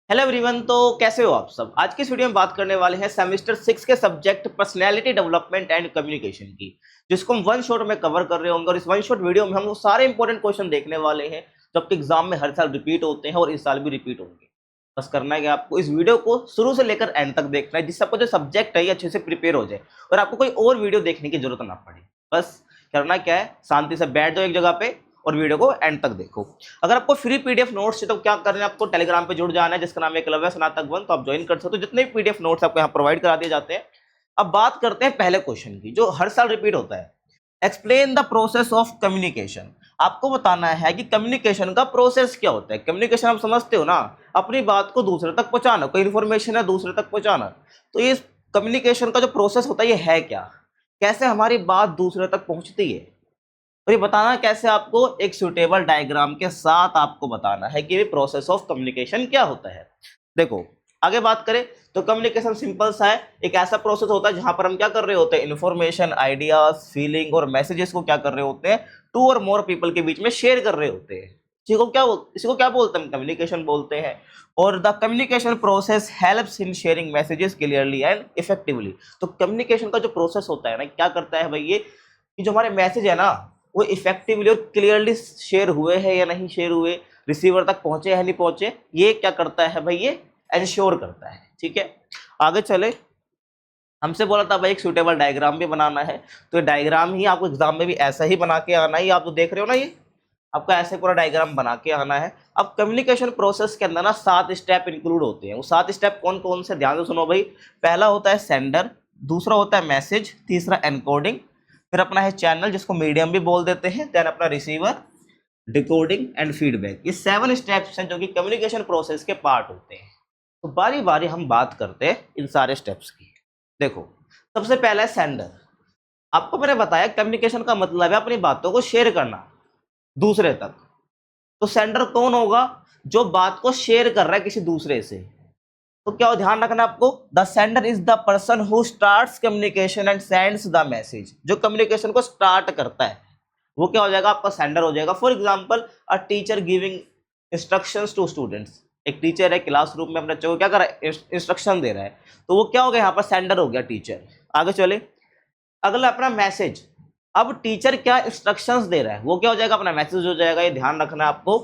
Hello everyone. तो कैसे हो आप सब। आज की इस वीडियो में बात करने वाले हैं सेमेस्टर 6 के subject personality development and communication की, जिसको हम वन शॉट में कवर कर रहे होंगे। और इस वन शॉट वीडियो में हम वो सारे इंपॉर्टेंट क्वेश्चन देखने वाले हैं जो आपके एग्जाम में हर साल रिपीट होते हैं और इस साल भी रिपीट होंगे। बस करना है कि आपको इस वीडियो को शुरू से लेकर एंड तक देखना है, जिससे आपको जो सब्जेक्ट है ये अच्छे से प्रिपेयर हो जाए और आपको कोई और वीडियो देखने की जरूरत ना पड़े। बस करना क्या है, शांति से बैठ जाओ एक जगह पे और वीडियो को एंड तक देखो। अगर आपको फ्री पीडीएफ नोट्स चाहिए तो क्या करना है, आपको टेलीग्राम पे जुड़ जाना है जिसका नाम है एकलव्य स्नातक वन। तो आप ज्वाइन कर सकते हो, जितने भी पीडीएफ नोट्स आपको यहाँ प्रोवाइड करा दिए जाते हैं। अब बात करते हैं पहले क्वेश्चन की जो हर साल रिपीट होता है। Explain the process of communication. आपको बताना है कि कम्युनिकेशन का प्रोसेस क्या होता है। कम्युनिकेशन आप समझते हो ना, अपनी बात को दूसरे तक पहुंचाना, कोई इन्फॉर्मेशन है दूसरे तक पहुंचाना। तो ये कम्युनिकेशन का जो प्रोसेस होता है ये है क्या, कैसे हमारी बात दूसरे तक पहुंचती है। तो ये बताना कैसे, आपको एक सुटेबल डायग्राम के साथ आपको बताना है कि ये प्रोसेस ऑफ कम्युनिकेशन क्या होता है। देखो आगे बात करें तो कम्युनिकेशन सिंपल सा है, एक ऐसा प्रोसेस होता है जहां पर हम क्या कर रहे होते हैं, इन्फॉर्मेशन, आइडियाज, फीलिंग और मैसेजेस को क्या कर रहे होते हैं, टू और मोर पीपल के बीच में शेयर कर रहे होते हैं। इसी को क्या बोलते हैं, कम्युनिकेशन बोलते हैं। और the communication process helps in sharing messages clearly and effectively. तो कम्युनिकेशन का जो प्रोसेस होता है ना, क्या करता है भाई, ये कि जो हमारे मैसेज है ना वो इफेक्टिवली और क्लियरली शेयर हुए हैं या नहीं शेयर हुए, रिसीवर तक पहुंचे या नहीं पहुंचे, ये क्या करता है भाई, ये एंश्योर करता है। ठीक है, आगे चले। हमसे बोला था भाई एक सुटेबल डायग्राम भी बनाना है, तो ये डायग्राम ही आपको एग्जाम में भी ऐसा ही बना के आना है। आप तो देख रहे हो ना, ये आपका ऐसे पूरा डायग्राम बना के आना है। अब कम्युनिकेशन प्रोसेस के अंदर ना 7 स्टेप इंक्लूड होते हैं। वो 7 स्टेप कौन कौन से, ध्यान से सुनो भाई। पहला होता है सेंडर, दूसरा होता है मैसेज, तीसरा एनकोडिंग, फिर अपना है चैनल जिसको मीडियम भी बोल देते हैं, देन अपना रिसीवर, डिकोडिंग एंड फीडबैक। ये 7 स्टेप्स हैं जो कि कम्युनिकेशन प्रोसेस के पार्ट होते हैं। तो बारी बारी हम बात करते हैं इन सारे स्टेप्स की। देखो सबसे पहला है सेंडर। आपको मैंने बताया कम्युनिकेशन का मतलब है अपनी बातों को शेयर करना दूसरे तक। तो सेंडर कौन होगा, जो बात को शेयर कर रहा है किसी दूसरे से। तो क्या ध्यान रखना आपको, the sender is the person who starts communication and sends the message. जो कम्युनिकेशन को स्टार्ट करता है वो क्या हो जाएगा, आपका सेंडर हो जाएगा। For example a teacher giving instructions to students. एक टीचर है क्लासरूम में अपने बच्चों को क्या कर रहा है, इंस्ट्रक्शन दे रहा है, तो वो क्या हो गया यहाँ पर, सेंडर हो गया टीचर। आगे चले, अगला अपना मैसेज। अब टीचर क्या इंस्ट्रक्शंस दे रहा है वो क्या हो जाएगा, अपना मैसेज हो जाएगा। ये ध्यान रखना है आपको।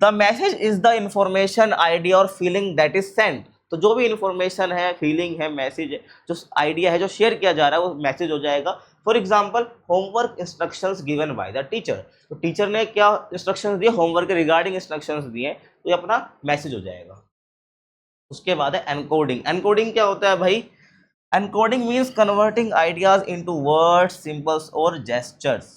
The message is the information, idea और फीलिंग दैट इज सेंट। तो जो भी इंफॉर्मेशन है, फीलिंग है, मैसेज है, जो आइडिया है, जो शेयर किया जा रहा है वो मैसेज हो जाएगा। For example homework instructions given by the teacher. तो टीचर ने क्या इंस्ट्रक्शंस दिए, होमवर्क के रिगार्डिंग इंस्ट्रक्शंस दिए, तो ये अपना मैसेज हो जाएगा। उसके बाद है एनकोडिंग। एनकोडिंग क्या होता है भाई, encoding means converting ideas into words, symbols और जेस्चर्स।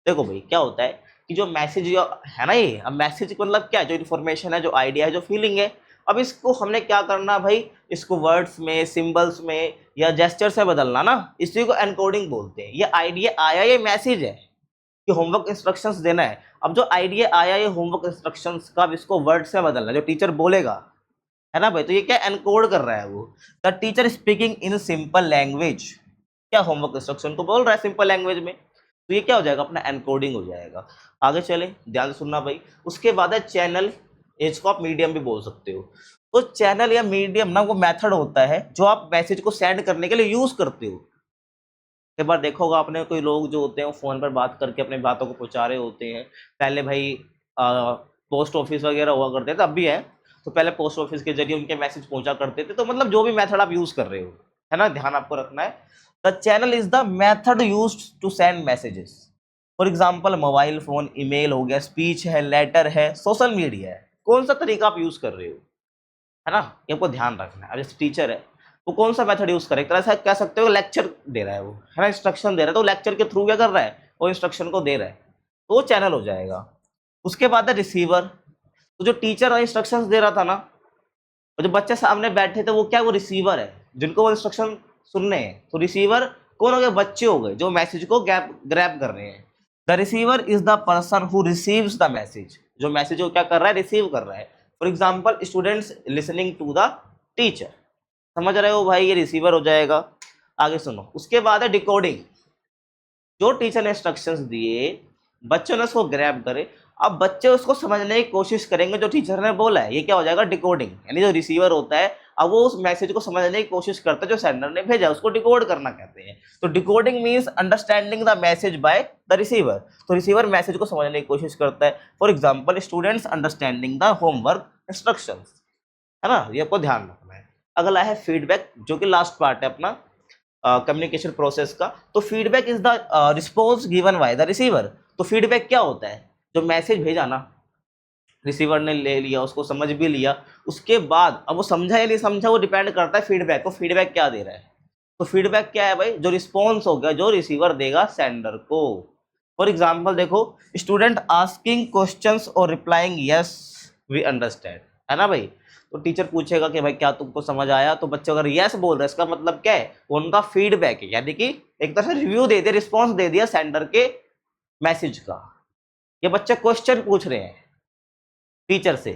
देखो भाई क्या होता है कि जो मैसेज है ना, ये अब मैसेज मतलब क्या है, जो इन्फॉर्मेशन है, जो आइडिया है, जो फीलिंग है, अब इसको हमने क्या करना भाई, इसको वर्ड्स में, सिंबल्स में या जेस्चर से बदलना ना, इसी को एनकोडिंग बोलते हैं। ये आइडिया आया, ये मैसेज है कि होमवर्क इंस्ट्रक्शंस देना है। अब जो आइडिया आया ये होमवर्क इंस्ट्रक्शंस का, अब इसको वर्ड से बदलना, जो टीचर बोलेगा, है ना भाई। तो ये क्या एनकोड कर रहा है वो, the teacher speaking in simple language. क्या होमवर्क इंस्ट्रक्शन को बोल रहा है सिंपल लैंग्वेज में, तो ये क्या हो जाएगा, अपना एनकोडिंग हो जाएगा। आगे चले, ध्यान से सुनना भाई। उसके बाद है चैनल, इसको आप मीडियम भी बोल सकते हो। तो चैनल या मीडियम ना वो मेथड होता है जो आप मैसेज को सेंड करने के लिए यूज करते हो। कई बार देखा होगा आपने, कोई लोग जो होते हैं वो फोन पर बात करके अपनी बातों को पहुंचा रहे होते हैं। पहले भाई पोस्ट ऑफिस वगैरह हुआ करते थे, अब भी है। तो पहले पोस्ट ऑफिस के जरिए उनके मैसेज पहुंचा करते थे। तो मतलब जो भी मेथड आप यूज कर रहे हो, है ना, ध्यान आपको रखना है। The channel is the method used to send messages. For example mobile phone, email हो गया, स्पीच है, लेटर है, सोशल मीडिया है। कौन सा तरीका आप यूज कर रहे हो, है ना, ये आपको ध्यान रखना है। अब जैसे टीचर है वो कौन सा मेथड यूज करे, एक तरह से कह सकते हो लेक्चर दे रहा है वो, है ना, इंस्ट्रक्शन दे रहा है, तो लेक्चर के थ्रू क्या कर रहा है, वो इंस्ट्रक्शन को दे रहा है, तो वो चैनल हो जाएगा। उसके बाद है रिसीवर। तो जो टीचर इंस्ट्रक्शंस दे रहा था ना, और जो बच्चे सामने बैठे थे वो क्या, वो रिसीवर है, जिनको वो इंस्ट्रक्शन सुनने हैं। तो रिसीवर कौन हो गए, बच्चे हो गए जो मैसेज को ग्रैब कर रहे हैं। The receiver is the person who receives the message. जो मैसेज को क्या कर रहा है, रिसीव कर रहा है। For example students listening to the teacher. समझ रहे हो भाई, ये रिसीवर हो जाएगा। आगे सुनो, उसके बाद है डिकोडिंग। जो टीचर ने इंस्ट्रक्शंस दिए, बच्चों ने उसको ग्रैब करे अब बच्चे उसको समझने की कोशिश करेंगे जो टीचर ने बोला है, ये क्या हो जाएगा डिकोडिंग, यानी जो रिसीवर होता है अब वो उस मैसेज को समझने की कोशिश करता है जो सेंडर ने भेजा, उसको डिकोड करना कहते हैं। तो decoding means understanding the message by the receiver. तो रिसीवर मैसेज को समझने की कोशिश करता है। For example students understanding the homework instructions, है ना, ये आपको ध्यान रखना है। अगला है फीडबैक, जो कि लास्ट पार्ट है अपना कम्युनिकेशन प्रोसेस का। तो feedback is the response given by the receiver. तो फीडबैक क्या होता है, जो मैसेज भेजा ना रिसीवर ने ले लिया, उसको समझ भी लिया, उसके बाद अब वो समझा या नहीं समझा वो डिपेंड करता है फीडबैक को, फीडबैक क्या दे रहा है। तो फीडबैक क्या है भाई, जो रिस्पॉन्स हो गया जो रिसीवर देगा सेंडर को। फॉर एग्जाम्पल देखो, स्टूडेंट आस्किंग क्वेश्चंस और रिप्लाइंग यस वी अंडरस्टैंड, है ना भाई। तो टीचर पूछेगा कि भाई क्या तुमको समझ आया, तो बच्चे अगर यस बोल रहे हैं इसका मतलब क्या है, वो उनका फीडबैक है, यानी कि एक तरह से रिव्यू दे दिया, रिस्पॉन्स दे दिया सेंडर के मैसेज का। ये बच्चे क्वेश्चन पूछ रहे हैं टीचर से,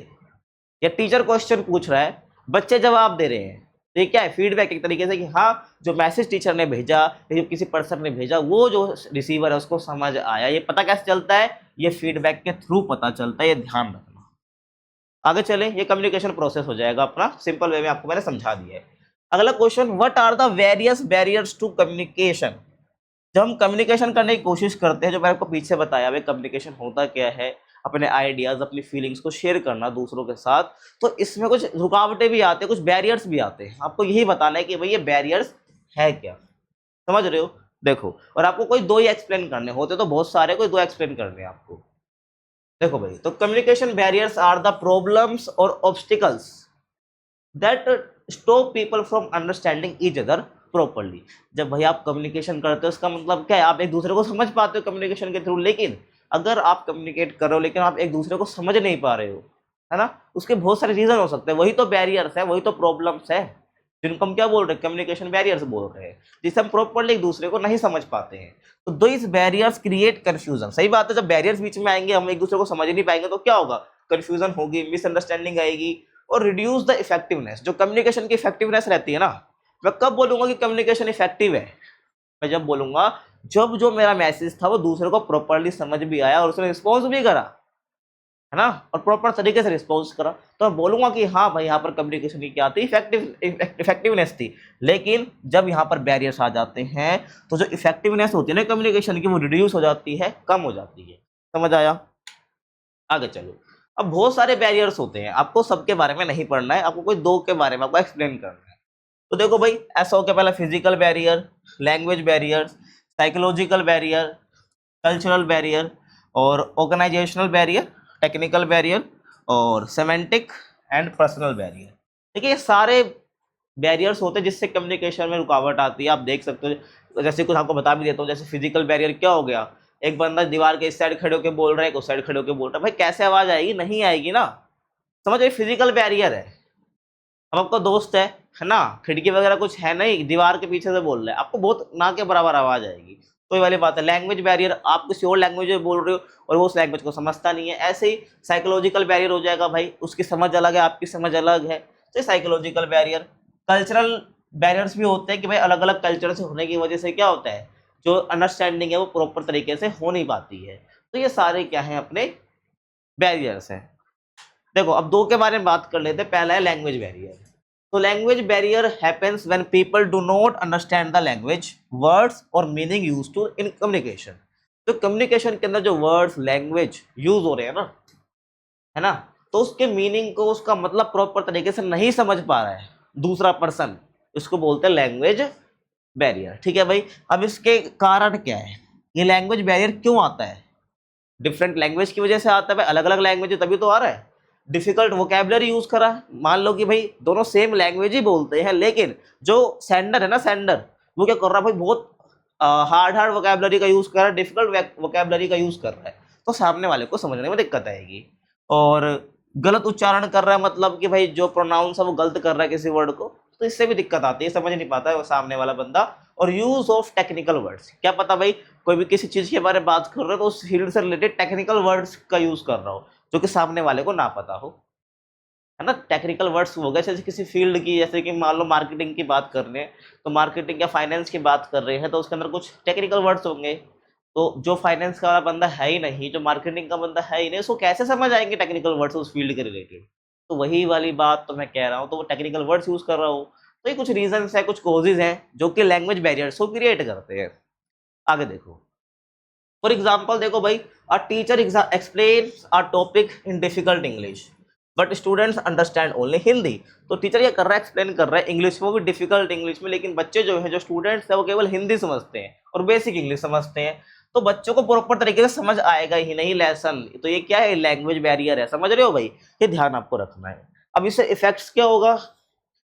या टीचर क्वेश्चन पूछ रहा है बच्चे जवाब दे रहे हैं। तो ये क्या है, फीडबैक एक तरीके से कि हाँ जो मैसेज टीचर ने भेजा या किसी पर्सन ने भेजा वो जो रिसीवर है उसको समझ आया। ये पता कैसे चलता है, ये फीडबैक के थ्रू पता चलता है, ये ध्यान रखना। आगे चले, ये कम्युनिकेशन प्रोसेस हो जाएगा अपना, सिंपल वे में आपको मैंने समझा दिया है। अगला question, what are the various barriers to communication. जब हम कम्युनिकेशन करने की कोशिश करते हैं, जो मैंने आपको पीछे बताया भाई कम्युनिकेशन होता क्या है, अपने आइडियाज अपनी फीलिंग्स को शेयर करना दूसरों के साथ, तो इसमें कुछ रुकावटें भी आते हैं, कुछ बैरियर्स भी आते हैं। आपको यही बताना है कि भाई ये बैरियर्स है क्या, समझ रहे हो। देखो, और आपको कोई दो ही एक्सप्लेन करने होते तो बहुत सारे, कोई दो एक्सप्लेन करने हैं आपको। देखो भाई, तो communication barriers are the problems और obstacles that stop people from understanding each other properly. जब भाई आप कम्युनिकेशन करते हो उसका मतलब क्या है, आप एक दूसरे को समझ पाते हो कम्युनिकेशन के थ्रू, लेकिन अगर आप कम्युनिकेट कर रहे हो लेकिन आप एक दूसरे को समझ नहीं पा रहे हो, है ना, उसके बहुत सारे रीजन हो सकते हैं। वही तो बैरियर्स है, वही तो प्रॉब्लम्स है जिनको हम क्या बोल रहे हैं, कम्युनिकेशन बैरियर्स बोल रहे हैं, जिससे हम प्रॉपरली एक दूसरे को नहीं समझ पाते हैं। तो दो इस बैरियर्स क्रिएट कंफ्यूजन। सही बात है, जब बैरियर्स बीच में आएंगे हम एक दूसरे को समझ ही नहीं पाएंगे तो क्या होगा, कंफ्यूजन होगी, मिसअंडरस्टैंडिंग आएगी और रिड्यूस द इफेक्टिवनेस। जो कम्युनिकेशन की इफेक्टिवनेस रहती है ना, मैं कब बोलूंगा कि कम्युनिकेशन इफेक्टिव है, मैं जब बोलूंगा जब जो मेरा मैसेज था वो दूसरे को प्रॉपरली समझ भी आया और उसने रिस्पॉन्स भी करा, है ना, और प्रॉपर तरीके से रिस्पॉन्स करा, तो मैं बोलूंगा कि हाँ भाई यहाँ पर कम्युनिकेशन की क्या थी, इफेक्टिवनेस थी। लेकिन जब यहाँ पर बैरियर्स आ जाते हैं तो जो इफेक्टिवनेस होती है ना कम्युनिकेशन की, वो रिड्यूस हो जाती है, कम हो जाती है। समझ आया, आगे चलो। अब बहुत सारे बैरियर्स होते हैं, आपको सबके बारे में नहीं पढ़ना है, आपको कोई दो के बारे में आपको एक्सप्लेन करना है। तो देखो भाई, ऐसा हो गया पहला physical barrier, language barrier, psychological barrier, cultural barrier और ऑर्गेनाइजेशनल बैरियर, टेक्निकल बैरियर और सेमेंटिक एंड पर्सनल बैरियर। देखिए ये सारे बैरियर्स होते हैं जिससे कम्युनिकेशन में रुकावट आती है। आप देख सकते हो, जैसे कुछ आपको बता भी देता हूँ, जैसे फिजिकल बैरियर क्या हो गया, एक बंदा दीवार के इस साइड खड़े होकर बोल रहा है, एक उस साइड खड़े होकर बोल रहा है, भाई कैसे आवाज आएगी, नहीं आएगी ना, समझ, ये फिजिकल बैरियर है। अब आपका दोस्त है ना, खिड़की वगैरह कुछ है नहीं, दीवार के पीछे से बोल रहा है, आपको बहुत ना के बराबर आवाज आएगी। तो ये वाली बात है। लैंग्वेज बैरियर, आप किसी और लैंग्वेज में बोल रहे हो और वो उस लैंग्वेज को समझता नहीं है। ऐसे ही साइकोलॉजिकल बैरियर हो जाएगा, भाई उसकी समझ अलग है, आपकी समझ अलग है, तो साइकोलॉजिकल बैरियर। कल्चरल बैरियर्स भी होते हैं कि भाई अलग अलग कल्चर से होने की वजह से क्या होता है, जो अंडरस्टैंडिंग है वो प्रॉपर तरीके से हो नहीं पाती है। तो ये सारे क्या है, अपने बैरियर्स हैं। देखो अब दो के बारे में बात कर लेते हैं। पहला है लैंग्वेज बैरियर। तो language barrier happens when people do not understand the language, words और meaning used to in communication. तो कम्युनिकेशन के अंदर जो वर्ड्स लैंग्वेज यूज हो रहे हैं ना, है ना, तो उसके मीनिंग को, उसका मतलब प्रॉपर तरीके से नहीं समझ पा रहा है दूसरा पर्सन, इसको बोलते हैं लैंग्वेज बैरियर। ठीक है भाई, अब इसके कारण क्या है, ये लैंग्वेज बैरियर क्यों आता है, डिफरेंट लैंग्वेज की वजह से आता है भाई, अलग अलग लैंग्वेज है तभी तो आ रहा है। डिफिकल्ट वोकेबलरी यूज करा है, मान लो कि भाई दोनों सेम लैंग्वेज ही बोलते हैं लेकिन जो सेंडर है ना, सेंडर वो क्या कर रहा है भाई, बहुत हार्ड हार्ड वोकेबलरी का यूज कर रहा है, डिफिकल्ट वोकेबलरी का यूज कर रहा है, तो सामने वाले को समझने में दिक्कत आएगी। और गलत उच्चारण कर रहा है, मतलब कि भाई जो प्रोनाउंस है वो गलत कर रहा है किसी वर्ड को, तो इससे भी दिक्कत आती है, समझ नहीं पाता है वो सामने वाला बंदा। और यूज ऑफ टेक्निकल वर्ड्स, क्या पता भाई कोई भी किसी चीज के बारे में बात कर रहे हो तो उस फील्ड से रिलेटेड टेक्निकल वर्ड्स का यूज कर रहा हो जो कि सामने वाले को ना पता हो, है ना। टेक्निकल वर्ड्स हो गए जैसे किसी फील्ड की, जैसे कि मान लो मार्केटिंग की बात कर रहे हैं, तो मार्केटिंग या फाइनेंस की बात कर रहे हैं तो उसके अंदर कुछ टेक्निकल वर्ड्स होंगे, तो जो फाइनेंस का बंदा है ही नहीं, जो मार्केटिंग का बंदा है ही नहीं, उसको कैसे समझ आएंगे टेक्निकल वर्ड्स उस फील्ड के रिलेटेड। तो वही वाली बात तो मैं कह रहा हूँ, तो वो टेक्निकल वर्ड्स यूज कर रहा हूँ। तो ये कुछ रीजंस है, कुछ कोजेज हैं जो कि लैंग्वेज बैरियर्स को क्रिएट करते हैं। आगे देखो, फॉर एग्जाम्पल देखो भाई, a teacher explains a topic in difficult English but students understand only Hindi. तो टीचर ये कर रहा है, एक्सप्लेन कर रहा है इंग्लिश में, वो भी डिफिकल्ट इंग्लिश में, लेकिन बच्चे जो है, जो स्टूडेंट्स है, वो केवल हिंदी समझते हैं और बेसिक इंग्लिश समझते हैं। तो बच्चों को प्रॉपर तरीके से समझ आएगा ही नहीं लेसन। तो ये क्या है, लैंग्वेज बैरियर है, समझ रहे हो भाई, ये ध्यान आपको रखना है। अब इससे इफेक्ट्स क्या होगा,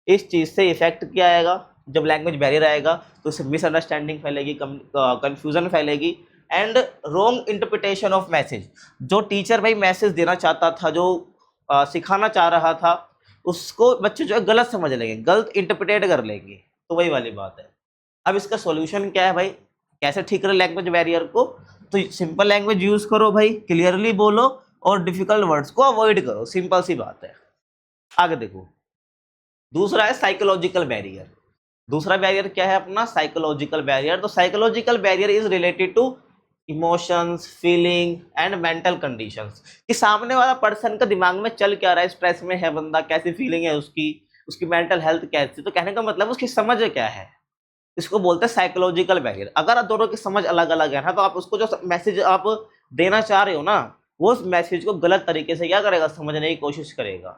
इस चीज से इफेक्ट क्या आएगा, जब लैंग्वेज बैरियर आएगा तो इससे मिसअंडरस्टैंडिंग फैलेगी, कंफ्यूजन फैलेगी and wrong interpretation of message. जो टीचर भाई मैसेज देना चाहता था, जो सिखाना चाह रहा था, उसको बच्चे जो है गलत समझ लेंगे, गलत इंटरप्रिटेट कर लेंगे। तो वही वाली बात है। अब इसका सॉल्यूशन क्या है भाई, कैसे ठीक करें लैंग्वेज बैरियर को। तो सिंपल लैंग्वेज यूज करो भाई, क्लियरली बोलो और डिफिकल्ट वर्ड्स को अवॉइड करो, सिंपल सी बात है। आगे देखो, दूसरा है साइकोलॉजिकल बैरियर। दूसरा बैरियर क्या है अपना, साइकोलॉजिकल बैरियर। तो psychological barrier is related to emotions, feeling and mental conditions. कि सामने वाला पर्सन का दिमाग में चल क्या रहा है, स्ट्रेस में है बंदा, कैसी फीलिंग है उसकी, उसकी मेंटल हेल्थ कैसी। तो कहने का मतलब उसकी समझ क्या है, इसको बोलते हैं साइकोलॉजिकल बैरियर। अगर आप दोनों की समझ अलग अलग है ना, तो आप उसको जो मैसेज आप देना चाह रहे हो ना, वो उस मैसेज को गलत तरीके से क्या करेगा, समझने की कोशिश करेगा।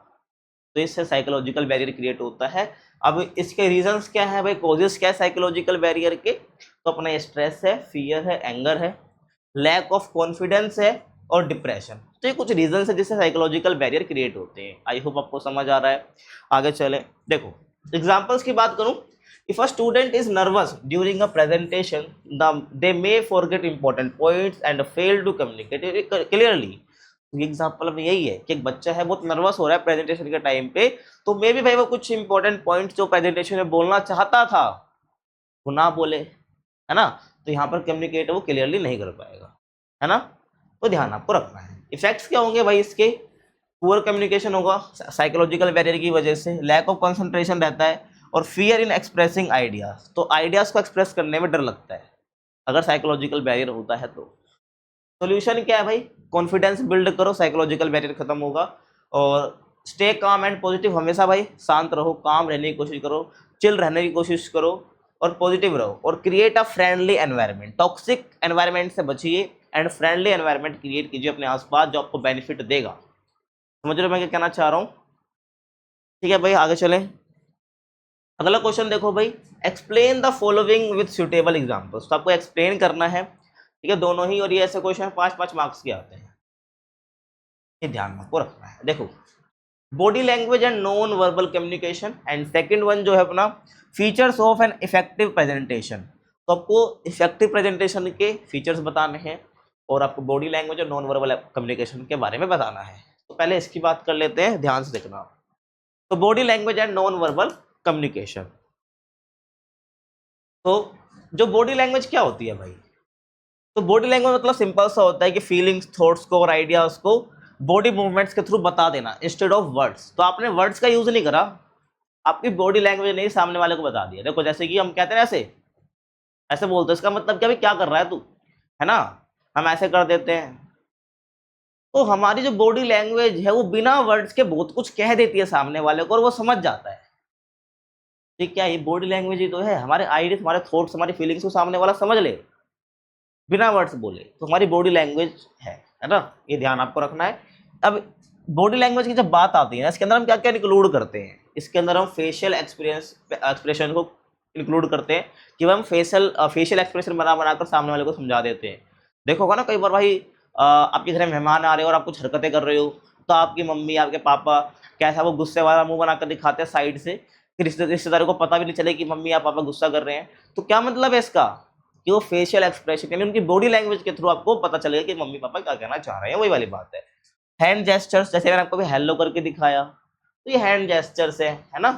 तो इससे साइकोलॉजिकल बैरियर क्रिएट होता है। अब इसके रीजंस क्या है भाई, कॉजेस क्या है साइकोलॉजिकल बैरियर के। तो अपना स्ट्रेस है, फियर है, एंगर है, लैक ऑफ कॉन्फिडेंस है और डिप्रेशन। तो ये कुछ रीजंस है जिससे साइकोलॉजिकल बैरियर क्रिएट होते हैं। आई होप आपको समझ आ रहा है। आगे चले, देखो एग्जाम्पल्स की बात करूं, if a student is nervous during a presentation they may forget important points and fail to communicate clearly. Example में यही है कि एक बच्चा है, बहुत नर्वस हो रहा है प्रेजेंटेशन के टाइम पे, तो मे भी भाई वो कुछ इंपॉर्टेंट पॉइंट जो प्रेजेंटेशन में बोलना चाहता था वो ना बोले, है ना। तो यहाँ पर कम्युनिकेट वो क्लियरली नहीं कर पाएगा, है ना। तो ध्यान आपको रखना है। इफेक्ट्स क्या होंगे भाई इसके, पुअर कम्युनिकेशन होगा साइकोलॉजिकल बैरियर की वजह से, लैक ऑफ कंसंट्रेशन रहता है और फियर इन एक्सप्रेसिंग आइडियाज। तो आइडियाज को एक्सप्रेस करने में डर लगता है अगर साइकोलॉजिकल बैरियर होता है तो। सोल्यूशन क्या है भाई, कॉन्फिडेंस बिल्ड करो, साइकोलॉजिकल बैरियर खत्म होगा। और स्टे काम एंड पॉजिटिव, हमेशा भाई शांत रहो, काम रहने की कोशिश करो, चिल रहने की कोशिश करो और पॉजिटिव रहो। और create a friendly environment, toxic environment से बचिए एंड फ्रेंडली एनवायरनमेंट क्रिएट कीजिए अपने आसपास जो आपको बेनिफिट देगा। समझ रहे हो मैं क्या कहना चाह रहा हूँ। ठीक है भाई, आगे चलें। अगला क्वेश्चन देखो भाई, explain the following with suitable examples. तो आपको एक्सप्लेन करना है, ठीक है, दोनों ही। और ये ऐसे क्वेश्चन 5-5 मार्क्स के आते हैं, ये ध्यान में आपको रखना है। देखो, body language and non verbal communication, and second one जो है अपना features of an effective presentation. तो आपको इफेक्टिव प्रेजेंटेशन के फीचर्स बताने हैं और आपको बॉडी लैंग्वेज और नॉन वर्बल कम्युनिकेशन के बारे में बताना है। तो पहले इसकी बात कर लेते हैं, ध्यान से देखना। तो body language and non verbal communication. तो जो बॉडी लैंग्वेज क्या होती है भाई, तो बॉडी लैंग्वेज मतलब सिंपल सा होता है कि फीलिंग्स, थॉट्स को और आइडियाज को बॉडी मूवमेंट्स के थ्रू बता देना इंस्टेड ऑफ वर्ड्स। तो आपने वर्ड्स का यूज नहीं करा, आपकी बॉडी लैंग्वेज ने सामने वाले को बता दिया। देखो जैसे कि हम कहते हैं ऐसे ऐसे बोलते हैं, इसका मतलब क्या भाई, क्या कर रहा है तू, है ना, हम ऐसे कर देते हैं। तो हमारी जो बॉडी लैंग्वेज है वो बिना वर्ड्स के बहुत कुछ कह देती है सामने वाले को और वो समझ जाता है। ठीक, क्या ये बॉडी लैंग्वेज ही तो है, हमारे आइडियाज, हमारे थॉट्स, हमारी फीलिंग्स को सामने वाला समझ ले बिना वर्ड्स बोले, तो हमारी बॉडी लैंग्वेज है ना। ये ध्यान आपको रखना है। अब बॉडी लैंग्वेज की जब बात आती है ना, इसके अंदर हम क्या क्या इंक्लूड करते हैं, इसके अंदर हम फेशियल एक्सप्रेशन को इंक्लूड करते हैं कि हम फेशियल एक्सप्रेशन बना बनाकर सामने वाले को समझा देते हैं। देखो होगा ना कई बार भाई, आपके घर में मेहमान आ रहे हो और आप कुछ हरकतें कर रहे हो, तो आपकी मम्मी, आपके पापा कैसा वो गुस्से वाला मुंह बनाकर दिखाते हैं साइड से, कि रिश्तेदारों को पता भी नहीं चले कि मम्मी या पापा गुस्सा कर रहे हैं। तो क्या मतलब है इसका, कि वो फेशियल एक्सप्रेशन यानी उनकी बॉडी लैंग्वेज के थ्रू आपको पता चलेगा कि मम्मी पापा क्या कहना चाह रहे हैं। वही वाली बात है। हैंड जेस्चर्स, जैसे मैंने आपको भी हेलो करके दिखाया, तो ये हैंड जेस्चर्स है ना।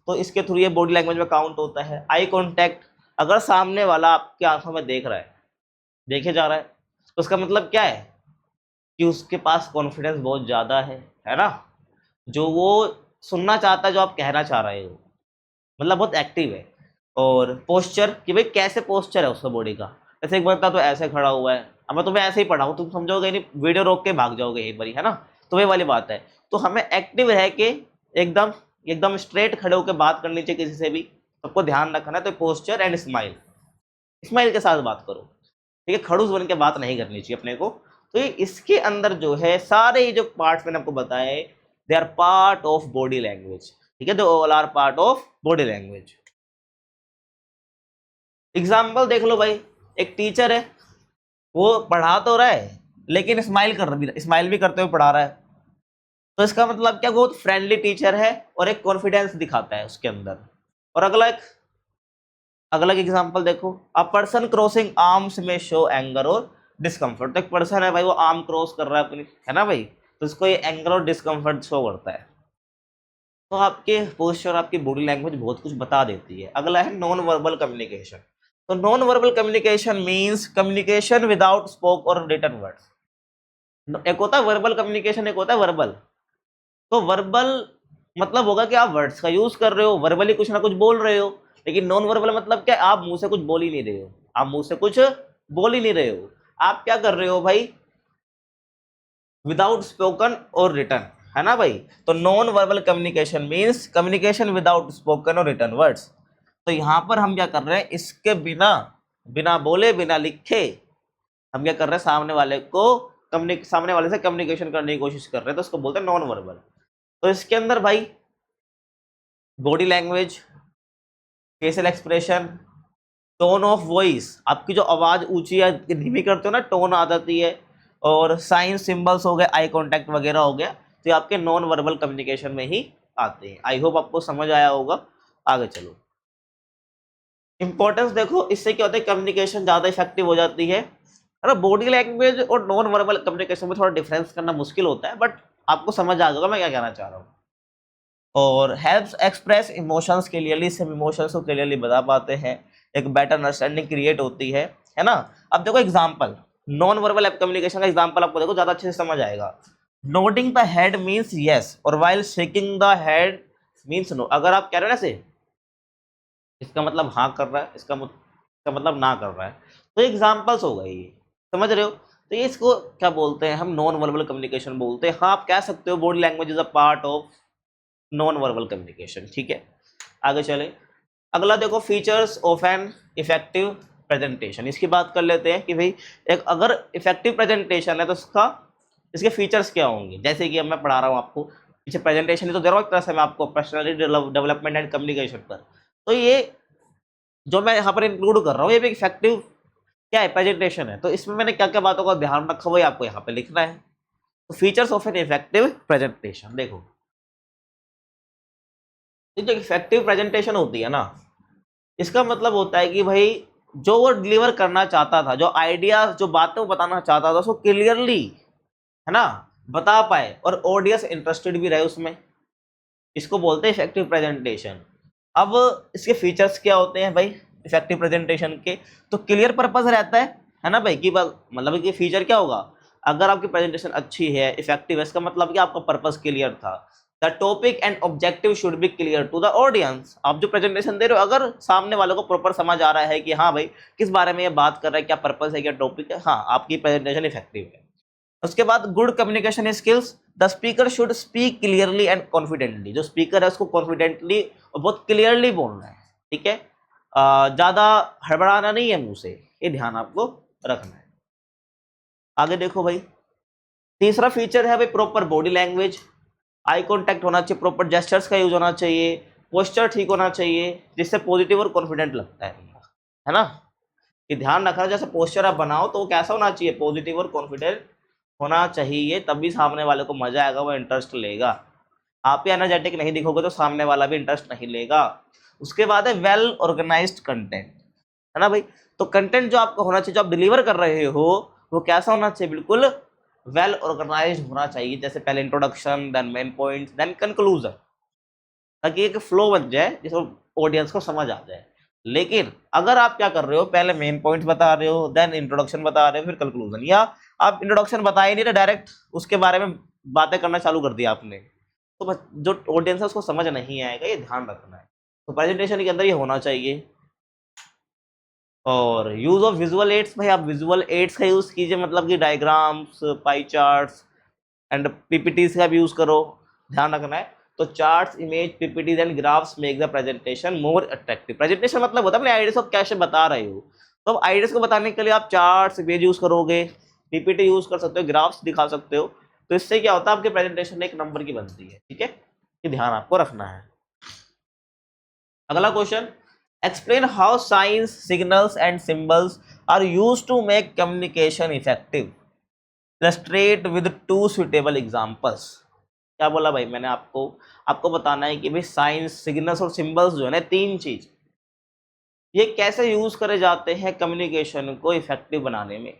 तो इसके थ्रू ये बॉडी लैंग्वेज में काउंट होता है। आई कॉन्टैक्ट, अगर सामने वाला आपकी आंखों में देख रहा है, देखे जा रहा है, तो उसका मतलब क्या है कि उसके पास कॉन्फिडेंस बहुत ज़्यादा है ना। जो वो सुनना चाहता है जो आप कहना चाह रहे हो, मतलब बहुत एक्टिव है। और पोस्चर, कि भाई कैसे पोस्चर है उसका बॉडी का, जैसे एक बंदा तो ऐसे खड़ा हुआ है, अब मैं तुम्हें ऐसे ही पढ़ाऊँ तुम समझोगे नहीं, वीडियो रोक के भाग जाओगे एक बारी, है ना। तो ये वाली बात है। तो हमें एक्टिव रह के एकदम एकदम स्ट्रेट खड़े होकर बात करनी चाहिए किसी से भी, सबको ध्यान रखना है। तो पोस्चर एंड स्माइल, स्माइल के साथ बात करो, ठीक है। खड़ूस बन के बात नहीं करनी चाहिए अपने को। तो ये इसके अंदर जो है सारे ये जो पार्ट्स मैंने आपको बताए, they are part of body language, ठीक है। They all are part of body language. Example देख लो भाई, एक टीचर है, वो पढ़ा तो रहा है लेकिन स्माइल भी करते हुए पढ़ा रहा है। तो इसका मतलब क्या, बहुत फ्रेंडली टीचर है और एक कॉन्फिडेंस दिखाता है उसके अंदर। और अगला एग्जांपल देखो, अ पर्सन क्रॉसिंग आर्म्स में शो एंगर और डिस्कम्फर्ट। तो एक पर्सन है भाई, वो आर्म क्रॉस कर रहा है अपनी, है ना भाई, तो इसको ये एंगर और डिस्कम्फर्ट शो करता है। तो आपके पोस्चर, आपकी बॉडी लैंग्वेज बहुत कुछ बता देती है। अगला है नॉन वर्बल कम्युनिकेशन। तो non verbal communication means communication without spoke और रिटन वर्ड्स। एक होता है वर्बल कम्युनिकेशन, एक होता है वर्बल। तो वर्बल मतलब होगा कि आप वर्ड्स का यूज कर रहे हो, वर्बली कुछ ना कुछ बोल रहे हो। लेकिन नॉन वर्बल मतलब क्या, आप मुंह से कुछ बोल ही नहीं रहे हो, आप मुंह से कुछ बोल ही नहीं रहे हो। आप क्या कर रहे हो भाई, विदाउट स्पोकन और रिटन, है ना भाई। तो non verbal communication means communication without spoken और रिटन वर्ड्स। तो यहां पर हम क्या कर रहे हैं, इसके बिना बिना बोले बिना लिखे हम क्या कर रहे हैं, सामने वाले से कम्युनिकेशन करने की कोशिश कर रहे हैं। तो उसको बोलते हैं नॉन वर्बल। तो इसके अंदर भाई body language, facial expression, tone of voice, आपकी जो आवाज ऊंची या धीमी करते हो ना, टोन आ जाती है। और साइन सिंबल्स हो गए, आई कांटेक्ट वगैरह हो गया, तो ये आपके नॉन वर्बल कम्युनिकेशन में ही आते हैं। आई होप आपको समझ आया होगा। आगे चलो, इंपॉर्टेंस देखो, इससे क्या होता है, कम्युनिकेशन ज्यादा इफेक्टिव हो जाती है। अरे बॉडी लैंग्वेज और नॉन वर्बल कम्युनिकेशन में थोड़ा डिफरेंस करना मुश्किल होता है, बट आपको समझ आ जाएगा मैं क्या कहना चाह रहा हूँ। और हेल्प्स एक्सप्रेस इमोशंस क्लियरली, सब इमोशंस को क्लियरली बता पाते हैं, एक बेटर अंडरस्टैंडिंग क्रिएट होती है ना। अब देखो एग्जांपल, नॉन वर्बल कम्युनिकेशन का एग्जांपल आपको देखो, ज्यादा अच्छे से समझ आएगा। Nodding the head means yes और while shaking the head means no. अगर आप कह रहे हो ना से, इसका मतलब हाँ कर रहा है, इसका मतलब ना कर रहा है। तो एग्जांपल्स हो गए ये, समझ रहे हो। तो ये इसको क्या बोलते हैं, हम नॉन वर्बल कम्युनिकेशन बोलते हैं। हाँ आप कह सकते हो body language is a part of non verbal communication, ठीक है। आगे चले, अगला देखो, features of an effective presentation. इसकी बात कर लेते हैं कि भाई एक अगर इफेक्टिव प्रेजेंटेशन है तो इसके फीचर्स क्या होंगे। जैसे कि अब मैं पढ़ा रहा हूँ आपको, पीछे प्रेजेंटेशन ही तो दे रहा हूँ एक तरह से मैं आपको, पर्सनैलिटी डेवलपमेंट एंड कम्युनिकेशन पर। तो ये जो मैं यहाँ पर इंक्लूड कर रहा हूँ, ये भी इफेक्टिव क्या है, प्रेजेंटेशन है। तो इसमें मैंने क्या क्या बातों का ध्यान रखा, वही आपको यहाँ पे लिखना है। तो features of an effective presentation देखो, जो इफेक्टिव प्रेजेंटेशन होती है ना, इसका मतलब होता है कि भाई जो वो डिलीवर करना चाहता था, जो आइडिया, जो बातें वो बताना चाहता था, उसको क्लियरली, है ना, बता पाए और ऑडियंस इंटरेस्टेड भी रहे उसमें, इसको बोलते हैं इफेक्टिव प्रेजेंटेशन। अब इसके फीचर्स क्या होते हैं भाई इफेक्टिव प्रेजेंटेशन के, तो क्लियर पर्पस रहता है ना भाई, कि मतलब कि फीचर क्या होगा, अगर आपकी प्रेजेंटेशन अच्छी है, इफेक्टिव है, इसका मतलब कि आपका पर्पस क्लियर था। The topic and objective should be clear to the audience. आप जो प्रेजेंटेशन दे रहे हो, अगर सामने वालों को प्रॉपर समझ आ रहा है कि हाँ भाई किस बारे में ये बात कर रहा है, क्या पर्पस है, क्या टॉपिक है, हाँ आपकी प्रेजेंटेशन इफेक्टिव है। उसके बाद good communication skills, the speaker should speak clearly and confidently. जो स्पीकर है उसको कॉन्फिडेंटली और बहुत क्लियरली बोलना है, ठीक है। ज्यादा हड़बड़ाना नहीं है मुंह से, ये ध्यान आपको रखना है। आगे देखो भाई, तीसरा फीचर है भाई proper body language, eye contact होना चाहिए, प्रॉपर जेस्चर्स का यूज होना चाहिए, पोस्चर ठीक होना चाहिए, जिससे पॉजिटिव और कॉन्फिडेंट लगता है ना। कि ध्यान रखना, जैसे पोस्चर आप बनाओ तो वो कैसा होना चाहिए, पॉजिटिव और कॉन्फिडेंट होना चाहिए, तभी सामने वाले को मजा आएगा, वो इंटरेस्ट लेगा। आप ही एनर्जेटिक नहीं दिखोगे तो सामने वाला भी इंटरेस्ट नहीं लेगा। उसके बाद है वेल ऑर्गेनाइज्ड कंटेंट, है ना भाई। तो कंटेंट जो आपका होना चाहिए, जो आप डिलीवर कर रहे हो, वो कैसा होना चाहिए, बिल्कुल वेल ऑर्गेनाइज्ड होना चाहिए। जैसे पहले introduction, then main point, then conclusion, ताकि एक फ्लो बन जाए जिसको ऑडियंस को समझ आ जाए। लेकिन अगर आप क्या कर रहे हो, पहले मेन पॉइंट्स बता रहे हो, देन इंट्रोडक्शन बता रहे हो, फिर कंक्लूजन, या आप इंट्रोडक्शन बता ही नहीं रहे, डायरेक्ट उसके बारे में बातें करना चालू कर दिया आपने, तो बस जो ऑडियंस है उसको समझ नहीं आएगा, ये ध्यान रखना है। तो प्रेजेंटेशन के अंदर ये होना चाहिए। और यूज ऑफ विजुअल एड्स, भाई आप विजुअल एड्स का यूज कीजिए, मतलब कि diagrams, pie charts and PPTs का भी यूज करो, ध्यान रखना है। तो charts, image, PPTs and graphs make the presentation more attractive. Presentation मतलब होता है अपने आइडियाज को कैसे बता रहे हो, तो अब आइडियाज को बताने के लिए आप चार्ट्स, इमेज यूज करोगे, पीपीटी यूज कर सकते हो, ग्राफ्स दिखा सकते हो, तो इससे क्या होता है आपकी प्रेजेंटेशन एक नंबर की बनती है, ठीक है, ये ध्यान आपको रखना है। अगला question, explain how signs, signals and symbols are used to make communication effective, illustrate with two suitable examples. क्या बोला भाई मैंने आपको, आपको बताना है कि भाई साइंस, सिग्नल्स और सिंबल्स जो है ना, तीन चीज, ये कैसे यूज करे जाते हैं कम्युनिकेशन को इफेक्टिव बनाने में।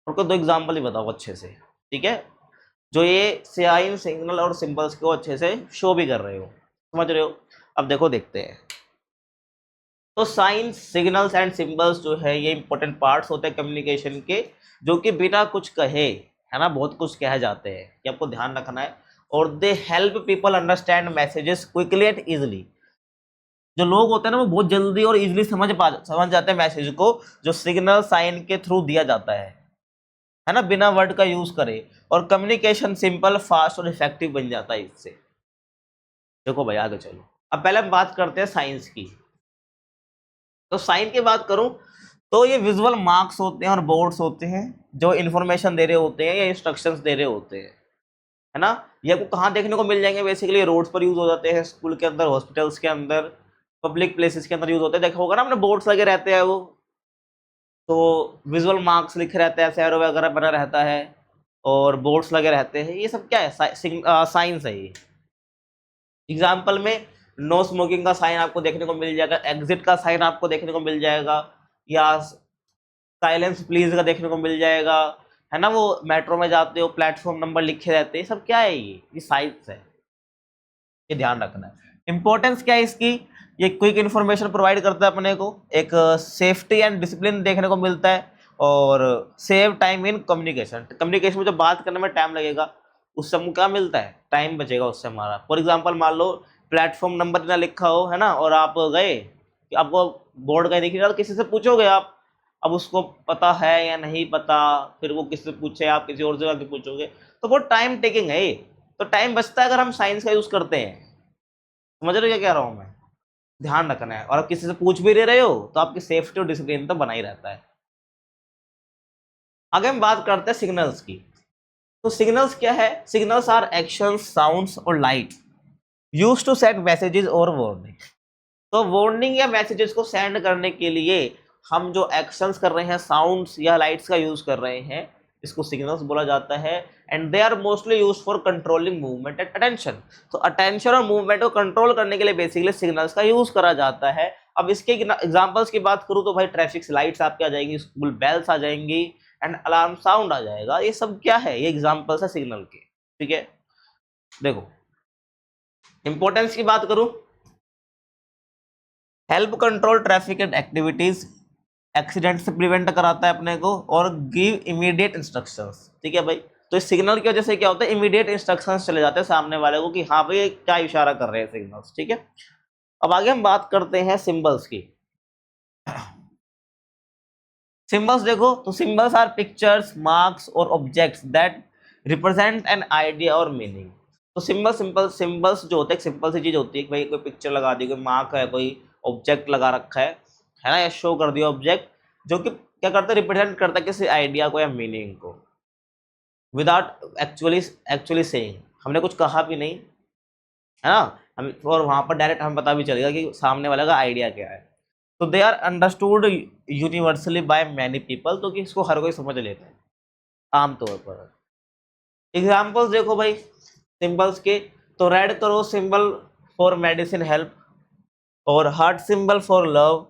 उनको दो एग्जांपल ही बताओ अच्छे से, ठीक है, जो ये साइंस, सिग्नल और सिंबल्स को अच्छे से शो भी कर रहे हो, समझ रहे हो। अब देखो, देखते हैं। तो साइंस, सिग्नल्स एंड सिंबल्स जो है ये इंपॉर्टेंट पार्ट्स होते हैं कम्युनिकेशन के, जो कि बिना कुछ कहे, है ना, बहुत कुछ कह जाते हैं, कि आपको ध्यान रखना है। और they help people understand messages quickly and easily. जो लोग होते हैं ना वो बहुत जल्दी और इजिली समझ जाते हैं मैसेज को, जो सिग्नल साइन के थ्रू दिया जाता है ना, बिना वर्ड का यूज करे। और कम्युनिकेशन सिंपल, फास्ट और इफेक्टिव बन जाता है इससे। देखो भाई आगे चलो, अब पहले हम बात करते हैं साइंस की। तो साइन की बात करूं तो ये विजुअल मार्क्स होते हैं और बोर्ड्स होते हैं, जो इन्फॉर्मेशन दे रहे होते हैं या इंस्ट्रक्शंस दे रहे होते हैं, है ना। ये आपको कहाँ देखने को मिल जाएंगे, बेसिकली रोड्स पर यूज हो जाते हैं, स्कूल के अंदर, हॉस्पिटल्स के अंदर, पब्लिक प्लेसेस के अंदर यूज होते हैं। देखा होगा ना आपने, बोर्ड्स लगे रहते हैं वो, तो विजुअल मार्क्स लिखे रहते हैं, एरो वगैरह बना रहता है, और बोर्ड्स लगे रहते हैं। ये सब क्या है, साइंस है ये। एग्जाम्पल में नो स्मोकिंग का साइन आपको देखने को मिल जाएगा, एग्जिट का साइन आपको देखने को मिल जाएगा, या साइलेंस प्लीज का देखने को मिल जाएगा, है ना। वो मेट्रो में जाते हो, प्लेटफॉर्म नंबर लिखे रहते हैं, सब क्या है, ये साइंस है, ये ध्यान रखना है। इंपॉर्टेंस क्या है इसकी, ये क्विक इन्फॉर्मेशन प्रोवाइड करता है अपने को, एक सेफ्टी एंड डिसिप्लिन देखने को मिलता है, और save time in communication. Communication में जो बात करने में टाइम लगेगा, उससे हमको क्या मिलता है, टाइम बचेगा उससे हमारा। फॉर एग्जाम्पल मान लो प्लेटफॉर्म नंबर ना लिखा हो, है ना, और आप गए, आपको बोर्ड का दिखेगा, तो किसी से पूछोगे आप, अब उसको पता है या नहीं पता, फिर वो किसी से पूछे, आप किसी और जगह के पूछोगे, तो वो टाइम टेकिंग है ये। तो टाइम बचता है अगर हम साइंस का यूज करते हैं। समझ रहे हो क्या कह रहा हूं मैं, ध्यान रखना है। और आप किसी से पूछ भी रहे हो तो आपकी सेफ्टी और डिसिप्लिन तो बना ही रहता है। आगे हम बात करते हैं सिग्नल्स की। तो सिग्नल्स क्या है, सिग्नल्स आर एक्शंस, साउंड्स और light used to set messages और वार्निंग। तो वार्निंग या मैसेजेस को सेंड करने के लिए हम जो एक्शंस कर रहे हैं, साउंड्स या लाइट्स का यूज कर रहे हैं, इसको सिग्नल्स बोला जाता है। And they are mostly use for controlling movement and attention. तो अटेंशन और मूवमेंट को कंट्रोल करने के लिए बेसिकली सिग्नल्स का यूज करा जाता है। अब इसके एग्जांपल्स की बात करूं तो भाई ट्रैफिक लाइट्स आपके आ जाएंगी, स्कूल बेल्स आ जाएंगी, एंड अलार्म साउंड आ जाएगा। ये सब क्या है, ये एग्जांपल्स है सिग्नल के, ठीक है। देखो इंपॉर्टेंस की बात करूं, help control traffic and activities, accident से प्रिवेंट कराता है अपने को, और गिव इमीडिएट इंस्ट्रक्शंस, ठीक है भाई। तो इस सिग्नल की वजह से क्या होता है, इमीडिएट इंस्ट्रक्शंस चले जाते हैं सामने वाले को कि हाँ भाई ये क्या इशारा कर रहे हैं सिग्नल्स, ठीक है। अब आगे हम बात करते हैं सिंबल्स की। सिंबल्स देखो, तो सिंबल्स आर पिक्चर्स, मार्क्स और objects that represent an idea और मीनिंग। तो सिंबल्स जो होते हैं, सिंपल सी चीज होती है कि भाई कोई पिक्चर लगा दी, कोई मार्क है, कोई ऑब्जेक्ट लगा रखा है ना, या शो कर दिया ऑब्जेक्ट, जो कि क्या करता है, रिप्रेजेंट करता है किसी आइडिया को या मीनिंग को, विदाउट एक्चुअली एक्चुअली सेइंग, हमने कुछ कहा भी नहीं, है ना, हम, और वहां पर डायरेक्ट हमें पता भी चलेगा कि सामने वाले का आइडिया क्या है। तो they are understood universally by many people, तो कि इसको हर कोई समझ लेता है आमतौर पर। एग्जाम्पल्स देखो भाई सिंबल्स के, तो रेड करो सिंबल फॉर मेडिसिन हेल्प, और heart symbol for love,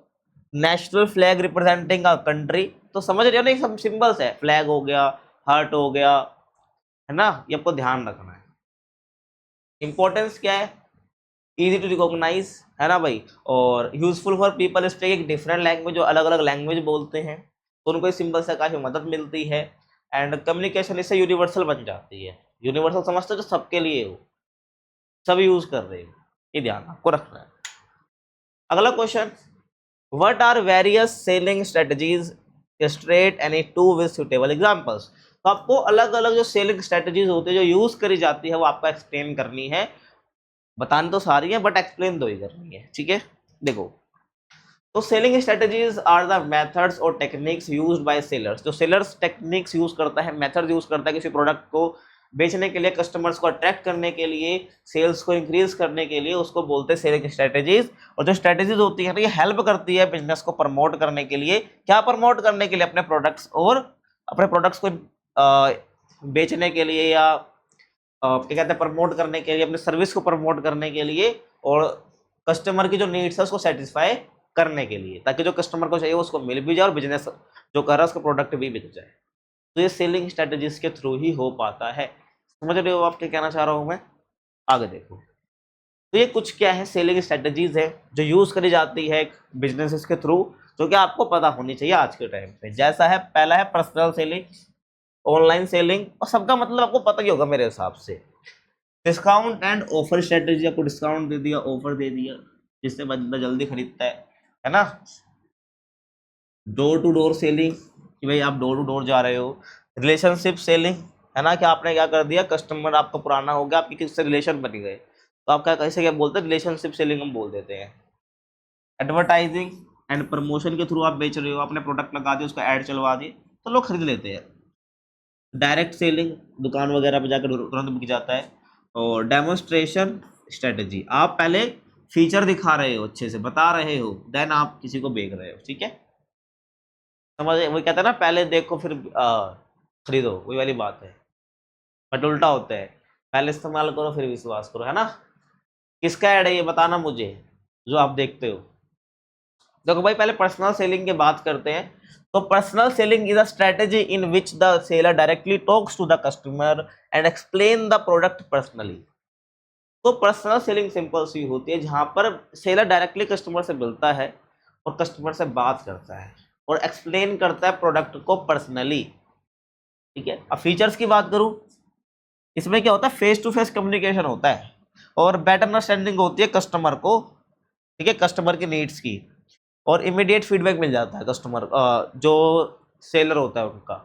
national flag representing a country. तो समझ रहे हो ना, ये सब सिंबल्स है, फ्लैग हो गया, हार्ट हो गया, है ना, ये आपको ध्यान रखना है। इंपॉर्टेंस क्या है, इजी टू रिकॉग्नाइज, है ना भाई, और useful for people speaking different language, जो अलग अलग लैंग्वेज बोलते हैं, तो उनको इस सिंबल से काफी मदद मिलती है। एंड कम्युनिकेशन इससे यूनिवर्सल बन जाती है। यूनिवर्सल समझते हो, जो सबके लिए हो, सभी यूज कर रहे हो, ये ध्यान आपको रखना है। अगला question, what are various selling strategies, straight any two with suitable examples. तो आपको अलग अलग जो सेलिंग स्ट्रेटजीज होती है जो यूज करी जाती है वो आपको एक्सप्लेन करनी है। बतानी तो सारी है बट एक्सप्लेन दो ही करनी है, ठीक है। देखो, तो selling strategies are the methods और टेक्निक्स यूज्ड बाय सेलर्स। जो सेलर्स टेक्निक्स यूज करता है, मेथड यूज करता है किसी प्रोडक्ट को बेचने के लिए, कस्टमर्स को अट्रैक्ट करने के लिए, सेल्स को इंक्रीज करने के लिए, उसको बोलते हैं सेलिंग स्ट्रेटजीज। और जो स्ट्रेटजीज होती है ना, ये हेल्प करती है बिजनेस को प्रमोट करने के लिए। क्या प्रमोट करने के लिए? अपने प्रोडक्ट्स, और अपने प्रोडक्ट्स को बेचने के लिए, या क्या कहते हैं, प्रमोट करने के लिए, अपनी सर्विस को प्रमोट करने के लिए, और कस्टमर की जो नीड्स है उसको सेटिस्फाई करने के लिए, ताकि जो कस्टमर को चाहिए उसको मिल भी जाए और बिजनेस जो कर रहा है उसका प्रोडक्ट भी बिक जाए। तो ये सेलिंग स्ट्रेटजीज के थ्रू ही हो पाता है। समझ रहे हो आप क्या कहना चाह रहा हूँ मैं? आगे देखो, तो ये कुछ क्या है सेलिंग स्ट्रेटजीज है जो यूज करी जाती है बिजनेसेस के थ्रू, जो कि आपको पता होनी चाहिए आज के टाइम पे। जैसा है, पहला है पर्सनल सेलिंग, ऑनलाइन सेलिंग, और सबका मतलब आपको पता ही होगा मेरे हिसाब से। डिस्काउंट एंड ऑफर स्ट्रेटजी, आपको डिस्काउंट दे दिया, ऑफर दे दिया, जिससे बंदा जल्दी खरीदता है ना। डोर टू डोर सेलिंग, कि भाई आप डोर टू डोर जा रहे हो। रिलेशनशिप सेलिंग, है ना, कि आपने क्या कर दिया, कस्टमर आपका पुराना हो गया, आपकी किससे रिलेशन बन गए, तो आप क्या कैसे क्या बोलते हैं, रिलेशनशिप सेलिंग हम बोल देते हैं। एडवर्टाइजिंग एंड प्रमोशन के थ्रू आप बेच रहे हो, आपने प्रोडक्ट लगा दिया, उसका ऐड चलवा दिए, तो लोग खरीद लेते हैं। डायरेक्ट सेलिंग, दुकान वगैरह पे जाकर तुरंत बिक जाता है। और डेमोन्स्ट्रेशन स्ट्रेटजी, आप पहले फीचर दिखा रहे हो, अच्छे से बता रहे हो, देन आप किसी को बेच रहे हो, ठीक है। समझ, वो कहते हैं ना, पहले देखो फिर खरीदो, वही वाली बात है। बट उल्टा होता है, पहले इस्तेमाल करो फिर विश्वास करो, है ना। किसका ऐड है ये बताना मुझे, जो आप देखते हो। देखो भाई, पहले पर्सनल सेलिंग की बात करते हैं। तो personal selling is a strategy in which the seller directly talks to the customer and explain the product personally. तो पर्सनल सेलिंग सिंपल सी होती है जहां पर सेलर डायरेक्टली कस्टमर से मिलता है और कस्टमर से बात करता है और एक्सप्लेन करता है प्रोडक्ट को पर्सनली, ठीक है। अब फीचर्स की बात करूं, इसमें क्या होता है, फेस टू फेस कम्युनिकेशन होता है और बेटर अंडरस्टैंडिंग होती है कस्टमर को, ठीक है, कस्टमर की नीड्स की। और इमीडिएट फीडबैक मिल जाता है कस्टमर, जो सेलर होता है उनका,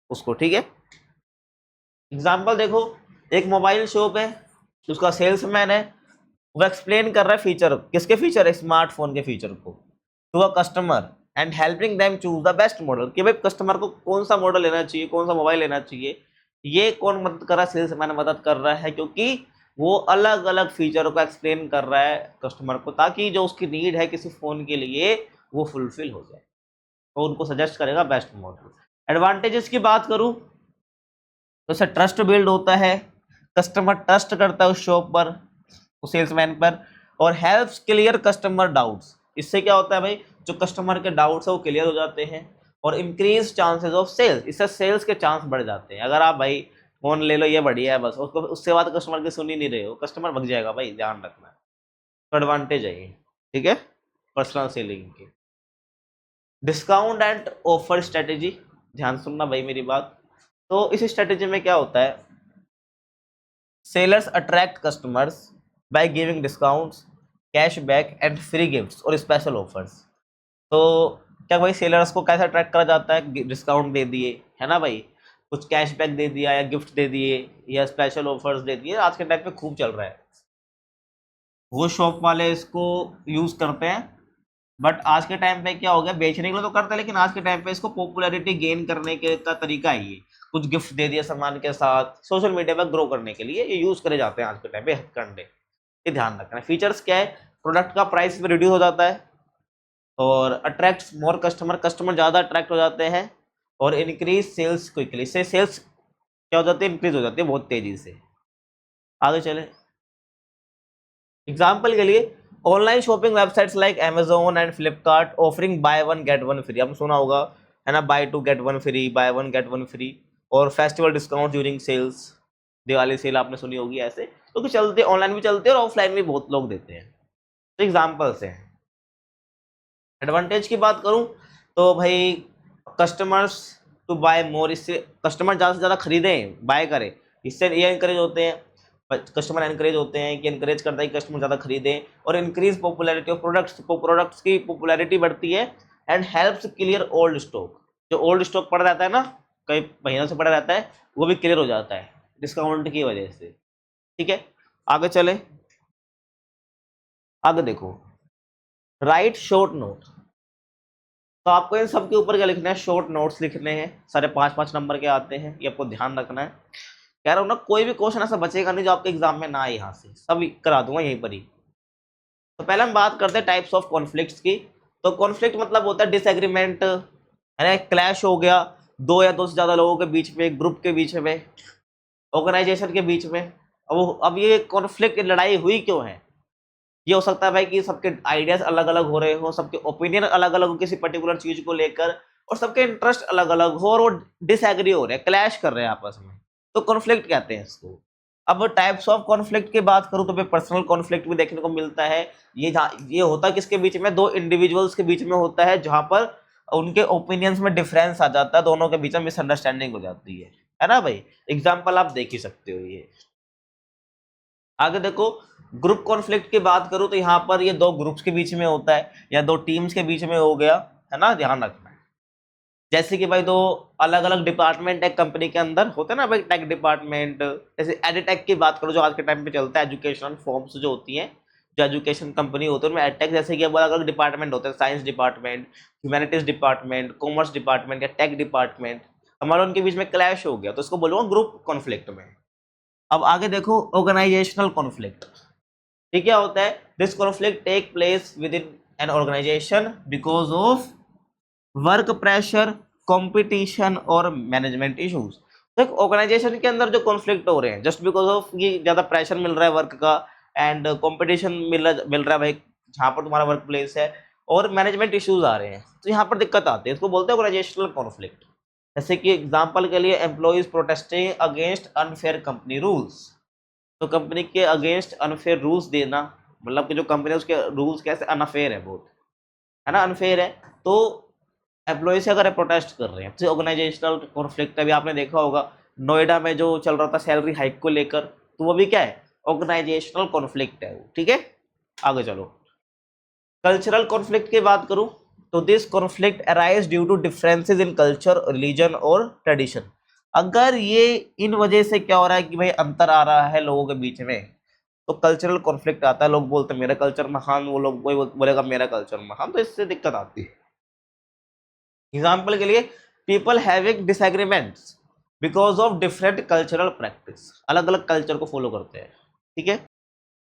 उसको, ठीक है। एग्जाम्पल देखो, एक मोबाइल शॉप है, उसका सेल्समैन है, वो एक्सप्लेन कर रहा है फीचर, किसके फीचर है, स्मार्टफोन के फीचर को, to a customer and helping them choose the best model, कि भाई कस्टमर को कौन सा मॉडल लेना चाहिए, कौन सा मोबाइल लेना चाहिए। ये कौन मदद कर रहा है, सेल्समैन मदद कर रहा है, क्योंकि वो अलग अलग फीचरों को एक्सप्लेन कर रहा है कस्टमर को, ताकि जो उसकी नीड है किसी फ़ोन के लिए वो फुलफिल हो जाए, तो उनको सजेस्ट करेगा बेस्ट मॉडल। एडवांटेजेस की बात करूं, तो इससे ट्रस्ट बिल्ड होता है, कस्टमर ट्रस्ट करता है उस शॉप पर, उस सेल्समैन पर। और हेल्प्स क्लियर कस्टमर डाउट्स, इससे क्या होता है भाई, जो कस्टमर के डाउट्स है वो क्लियर हो जाते हैं। और इंक्रीज चांसेस ऑफ सेल्स, इससे सेल्स के चांस बढ़ जाते हैं। अगर आप भाई फोन ले लो ये बढ़िया है, बस उसको उससे बाद कस्टमर की सुन ही नहीं रहे हो, कस्टमर भग जाएगा भाई, ध्यान रखना। तो एडवांटेज है ये, ठीक है, पर्सनल सेलिंग की। डिस्काउंट एंड ऑफर स्ट्रेटेजी, ध्यान सुनना भाई मेरी बात। तो इस स्ट्रेटेजी में क्या होता है, sellers attract customers by giving discounts, cashback and free gifts और स्पेशल ऑफर्स। तो क्या भाई, सेलर्स को कैसे अट्रैक्ट करा जाता है, डिस्काउंट दे दिए, है ना भाई, कुछ कैशबैक दे दिया या गिफ्ट दे दिए या स्पेशल ऑफर्स दे दिए, आज के टाइम पे खूब चल रहा है, वो शॉप वाले इसको यूज करते हैं। बट आज के टाइम पे क्या हो गया, बेचने के लिए तो करते हैं, लेकिन आज के टाइम पे इसको पॉपुलैरिटी गेन करने के का तरीका है ये, कुछ गिफ्ट दे दिया सामान के साथ, सोशल मीडिया पर ग्रो करने के लिए ये यूज करे जाते हैं आज के टाइम पे हथकंडे। ये ध्यान रखना। फीचर्स क्या है, प्रोडक्ट का प्राइस भी रिड्यूस हो जाता है और अट्रैक्ट्स मोर कस्टमर, कस्टमर ज़्यादा अट्रैक्ट हो जाते हैं। और इंक्रीज सेल्स क्विकली, इससे सेल्स क्या हो जाती है, इंक्रीज हो जाती है बहुत तेजी से। आगे चले, एग्जाम्पल के लिए, online shopping websites like Amazon and Flipkart offering buy one get one free, आपने सुना होगा, है ना, buy two get one free, buy one get one free. और festival discount during sales, Diwali sale आपने सुनी होगी, ऐसे तो चलते, ऑनलाइन भी चलते हैं और ऑफलाइन भी बहुत लोग देते हैं। तो एग्जाम्पल्स हैं। एडवांटेज की बात करूं, तो भाई कस्टमर्स टू बाय मोर, इससे कस्टमर ज़्यादा से ज़्यादा खरीदें, बाय करें, इससे ये इंकरेज होते हैं। कस्टमर एनकरेज होते हैं कि एनकरेज करता है कि कस्टमर ज़्यादा खरीदें, और इंक्रीज पॉपुलैरिटी ऑफ प्रोडक्ट्स की पॉपुलैरिटी बढ़ती है। And helps clear old stock, जो ओल्ड स्टॉक पड़ा रहता है ना, कई महीनों से पड़ा रहता है, वो भी क्लियर हो जाता है डिस्काउंट की वजह से। ठीक है, आगे चले। आगे देखो, राइट शॉर्ट नोट। तो आपको इन सब के ऊपर क्या लिखना है, शॉर्ट नोट्स लिखने हैं, सारे 5-5 नंबर के आते हैं, ये आपको ध्यान रखना है। कह रहा हूँ ना, कोई भी क्वेश्चन ऐसा बचेगा नहीं जो आपके एग्जाम में ना आए, यहाँ से सब करा दूंगा यहीं पर ही। तो पहले हम बात करते हैं टाइप्स ऑफ कॉन्फ्लिक्ट्स की। तो कॉन्फ्लिक्ट मतलब होता है डिसएग्रीमेंट, है ना, क्लैश हो गया दो या दो से ज्यादा लोगों के बीच में, ग्रुप के बीच में, ऑर्गेनाइजेशन के बीच में। अब ये कॉन्फ्लिक्ट, लड़ाई हुई क्यों है? ये हो सकता है भाई कि सबके आइडियाज अलग अलग हो रहे हो, सबके ओपिनियन अलग अलग हो किसी पर्टिकुलर चीज को लेकर, और सबके इंटरेस्ट अलग अलग हो, और वो डिसएग्री हो रहे हैं, क्लैश कर रहे हैं आपस में, तो कॉन्फ्लिक्ट कहते हैं इसको। अब टाइप्स ऑफ कॉन्फ्लिक्ट की बात करूं तो भाई पर्सनल कॉन्फ्लिक्ट भी देखने को मिलता है। ये होता है किसके बीच में, दो इंडिविजुअल्स के बीच में होता है, जहां पर उनके ओपिनियंस में डिफरेंस आ जाता है, दोनों के बीच में मिसअंडरस्टैंडिंग हो जाती है ना भाई। एग्जाम्पल आप देख ही सकते हो ये। आगे देखो, ग्रुप कॉन्फ्लिक्ट की बात करूं तो यहाँ पर ये दो ग्रुप्स के बीच में होता है, या दो टीम्स के बीच में हो गया, है ना, ध्यान रखना है। जैसे कि भाई दो अलग अलग डिपार्टमेंट है कंपनी के अंदर, होते हैं ना भाई, टेक डिपार्टमेंट, जैसे एडिटेक की बात करो जो आज के टाइम पे चलता है, एजुकेशन फॉर्म्स जो होती हैं, जो एजुकेशन कंपनी होती है उनमें एडटेक, जैसे कि अलग अलग डिपार्टमेंट होते हैं, science department, humanities department, commerce department या टेक डिपार्टमेंट, हमारा उनके बीच में क्लैश हो गया तो इसको बोलूंगा ग्रुप कॉन्फ्लिक्ट में। अब आगे देखो, ऑर्गेनाइजेशनल कॉन्फ्लिक्ट। ठीक, क्या होता है, this conflict take place within an organisation because of work pressure, competition और मैनेजमेंट इश्यूज। तो एक ऑर्गेनाइजेशन के अंदर जो कॉन्फ्लिक्ट हो रहे हैं जस्ट बिकॉज ऑफ ये ज्यादा प्रेशर मिल रहा है वर्क का, एंड कंपटीशन मिल रहा है भाई जहाँ पर तुम्हारा वर्क प्लेस है, और मैनेजमेंट इश्यूज आ रहे हैं, तो यहाँ पर दिक्कत आती है, इसको बोलते हैं ऑर्गेनाइजेशनल कॉन्फ्लिक्ट। जैसे कि एग्जांपल के लिए employees protesting against unfair company rules. तो कंपनी के अगेंस्ट अनफेयर रूल्स देना, मतलब कि जो कंपनी है उसके रूल्स कैसे अनफेयर है बहुत, है ना, अनफेयर है, तो एम्प्लॉय से अगर प्रोटेस्ट कर रहे हैं तो ऑर्गेनाइजेशनल कॉन्फ्लिक्ट। अभी आपने देखा होगा नोएडा में जो चल रहा था सैलरी हाइक को लेकर, तो वो भी क्या है, ऑर्गेनाइजेशनल कॉन्फ्लिक्ट है वो। ठीक है, आगे चलो। कल्चरल कॉन्फ्लिक्ट की बात करूं तो this conflict arise due to differences in culture, religion और ट्रेडिशन। अगर ये इन वजह से क्या हो रहा है कि भाई अंतर आ रहा है लोगों के बीच में, तो कल्चरल कॉन्फ्लिक्ट आता है। लोग बोलते हैं मेरा कल्चर महान, वो लोग वही बोलेगा मेरा कल्चर महान, तो इससे दिक्कत आती है। एग्जाम्पल के लिए, people having disagreements because of different cultural practice, अलग अलग कल्चर को फॉलो करते हैं। ठीक है,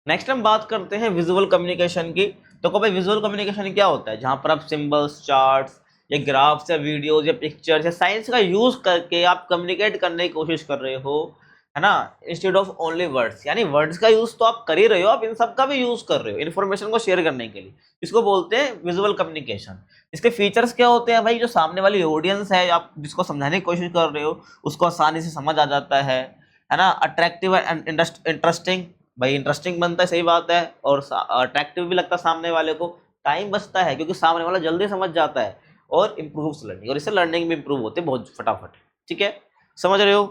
नेक्स्ट हम बात करते हैं विजुअल कम्युनिकेशन की। तो को भाई विजुअल कम्युनिकेशन क्या होता है, जहां पर आप सिंबल्स, चार्ट्स या ग्राफ्स या वीडियोस या पिक्चर्स या साइंस का यूज करके आप कम्युनिकेट करने की कोशिश कर रहे हो, है ना, इंस्टेड ऑफ ओनली वर्ड्स। यानी वर्ड्स का यूज तो आप कर ही रहे हो, आप इन सब का भी यूज कर रहे हो इन्फॉर्मेशन को शेयर करने के लिए, इसको बोलते हैं विजुअल कम्युनिकेशन। इसके फीचर्स क्या होते हैं भाई, जो सामने वाली ऑडियंस है, आप जिसको समझाने की कोशिश कर रहे हो उसको आसानी से समझ आ जाता है ना, अट्रैक्टिव एंड इंटरेस्टिंग, भाई इंटरेस्टिंग बनता है, सही बात है, और अट्रैक्टिव भी लगता है सामने वाले को, टाइम बचता है क्योंकि सामने वाला जल्दी समझ जाता है, और इम्प्रूव्स लर्निंग, और इससे लर्निंग भी इम्प्रूव होती है बहुत फटाफट। ठीक है, समझ रहे हो।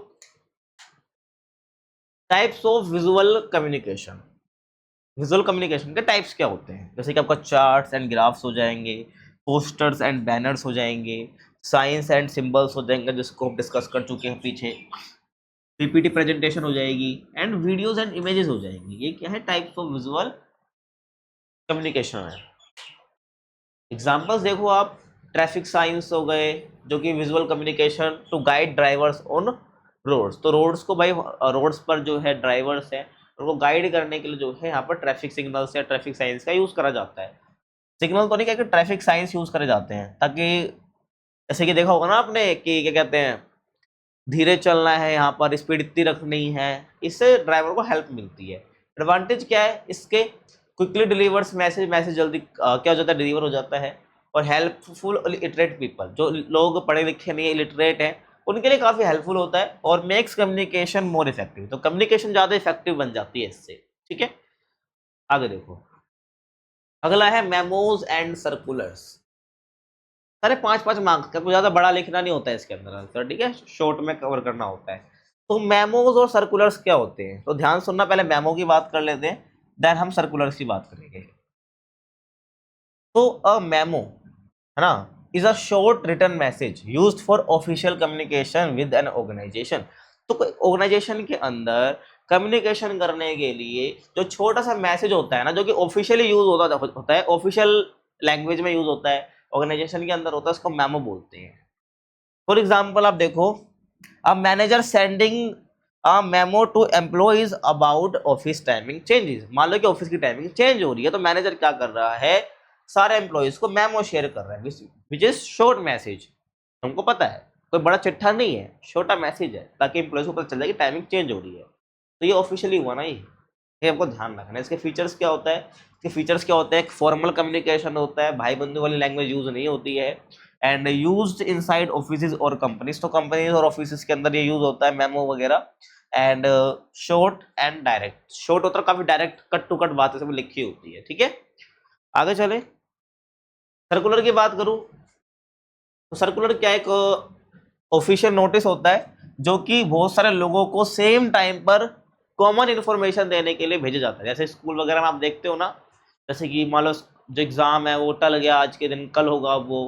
Types of visual communication. Visual communication के टाइप्स क्या होते हैं, जैसे कि आपका चार्ट्स एंड ग्राफ्स हो जाएंगे, पोस्टर्स एंड बैनर्स हो जाएंगे, साइंस एंड सिंबल्स हो जाएंगे जिसको हम डिस्कस कर चुके हैं पीछे, पीपीटी प्रेजेंटेशन हो जाएगी, एंड वीडियोस एंड इमेजेस हो जाएंगी। ये क्या है, टाइप्स ऑफ विजुअल कम्युनिकेशन है। एग्जाम्पल्स देखो आप, ट्रैफिक साइंस हो गए जो कि visual communication to guide drivers on roads. तो रोड्स को भाई, रोड्स पर जो है ड्राइवर्स हैं उनको गाइड करने के लिए जो है यहाँ पर ट्रैफिक सिग्नल्स या ट्रैफिक साइंस का यूज करा जाता है। सिग्नल तो नहीं कहते, ट्रैफिक साइंस यूज करे जाते हैं, ताकि जैसे कि देखा होगा ना आपने कि क्या कहते हैं, धीरे चलना है, यहाँ पर स्पीड इतनी रखनी है, इससे ड्राइवर को हेल्प मिलती है। एडवांटेज क्या है इसके, क्विकली डिलीवर्स मैसेज, मैसेज जल्दी क्या हो जाता है, डिलीवर हो जाता है। और हेल्पफुल इलिटरेट पीपल, जो लोग पढ़े लिखे नहीं है, इलिटरेट है, उनके लिए काफ़ी हेल्पफुल होता है, और मेक्स कम्युनिकेशन मोर इफेक्टिव, तो कम्युनिकेशन ज़्यादा इफेक्टिव बन जाती है इससे। ठीक है, आगे देखो, अगला है मेमोज एंड सर्कुलर्स। सारे 5-5 मार्क्स का, कुछ ज़्यादा बड़ा लिखना नहीं होता है इसके अंदर आंसर, ठीक है, शॉर्ट में कवर करना होता है। तो मेमोज और सर्कुलर्स क्या होते हैं, तो ध्यान सुनना, पहले मेमो की बात कर लेते हैं, देन हम सर्कुलर्स की बात करेंगे। तो अ मेमो है ना is a short written message used for official communication with an organisation. तो कोई ऑर्गेनाइजेशन के अंदर कम्युनिकेशन करने के लिए जो छोटा सा मैसेज होता है ना, जो कि ऑफिशियली यूज होता है, ऑफिशियल लैंग्वेज में यूज होता है, ऑर्गेनाइजेशन के अंदर होता है, उसको मेमो बोलते हैं। फॉर एग्जाम्पल आप देखो, a manager sending a memo to employees about office timing changes. मान लो कि ऑफिस की टाइमिंग चेंज हो रही है, तो मैनेजर क्या कर रहा है, सारे एम्प्लॉइज को मेमो शेयर कर रहा है, विच इज शॉर्ट मैसेज। हमको पता है कोई बड़ा चिट्ठा नहीं है, छोटा मैसेज है, ताकि एम्प्लॉइज को पता चल जाए कि टाइमिंग चेंज हो रही है। तो ये ऑफिशियली हुआ ना, ये हमको ध्यान रखना है। इसके फीचर्स क्या होता है, इसके फीचर्स क्या होते हैं, एक फॉर्मल कम्युनिकेशन होता है, भाई बंधु वाली लैंग्वेज यूज नहीं होती है, एंड यूज्ड इनसाइड ऑफिसेज और कंपनीज। तो कंपनीज और ऑफिसेज के अंदर ये यूज होता है मेमो वगैरह। And short and direct, short होता है काफी डायरेक्ट, कट टू कट बातें सब लिखी होती है, ठीक है। आगे चले, सर्कुलर की बात करूं, तो सर्कुलर क्या, एक ऑफिशियल नोटिस होता है जो कि बहुत सारे लोगों को सेम टाइम पर कॉमन इन्फॉर्मेशन देने के लिए भेजा जाता है। जैसे स्कूल वगैरह में आप देखते हो ना, जैसे कि मान लो जो एग्जाम है वो टल गया आज के दिन, कल होगा वो,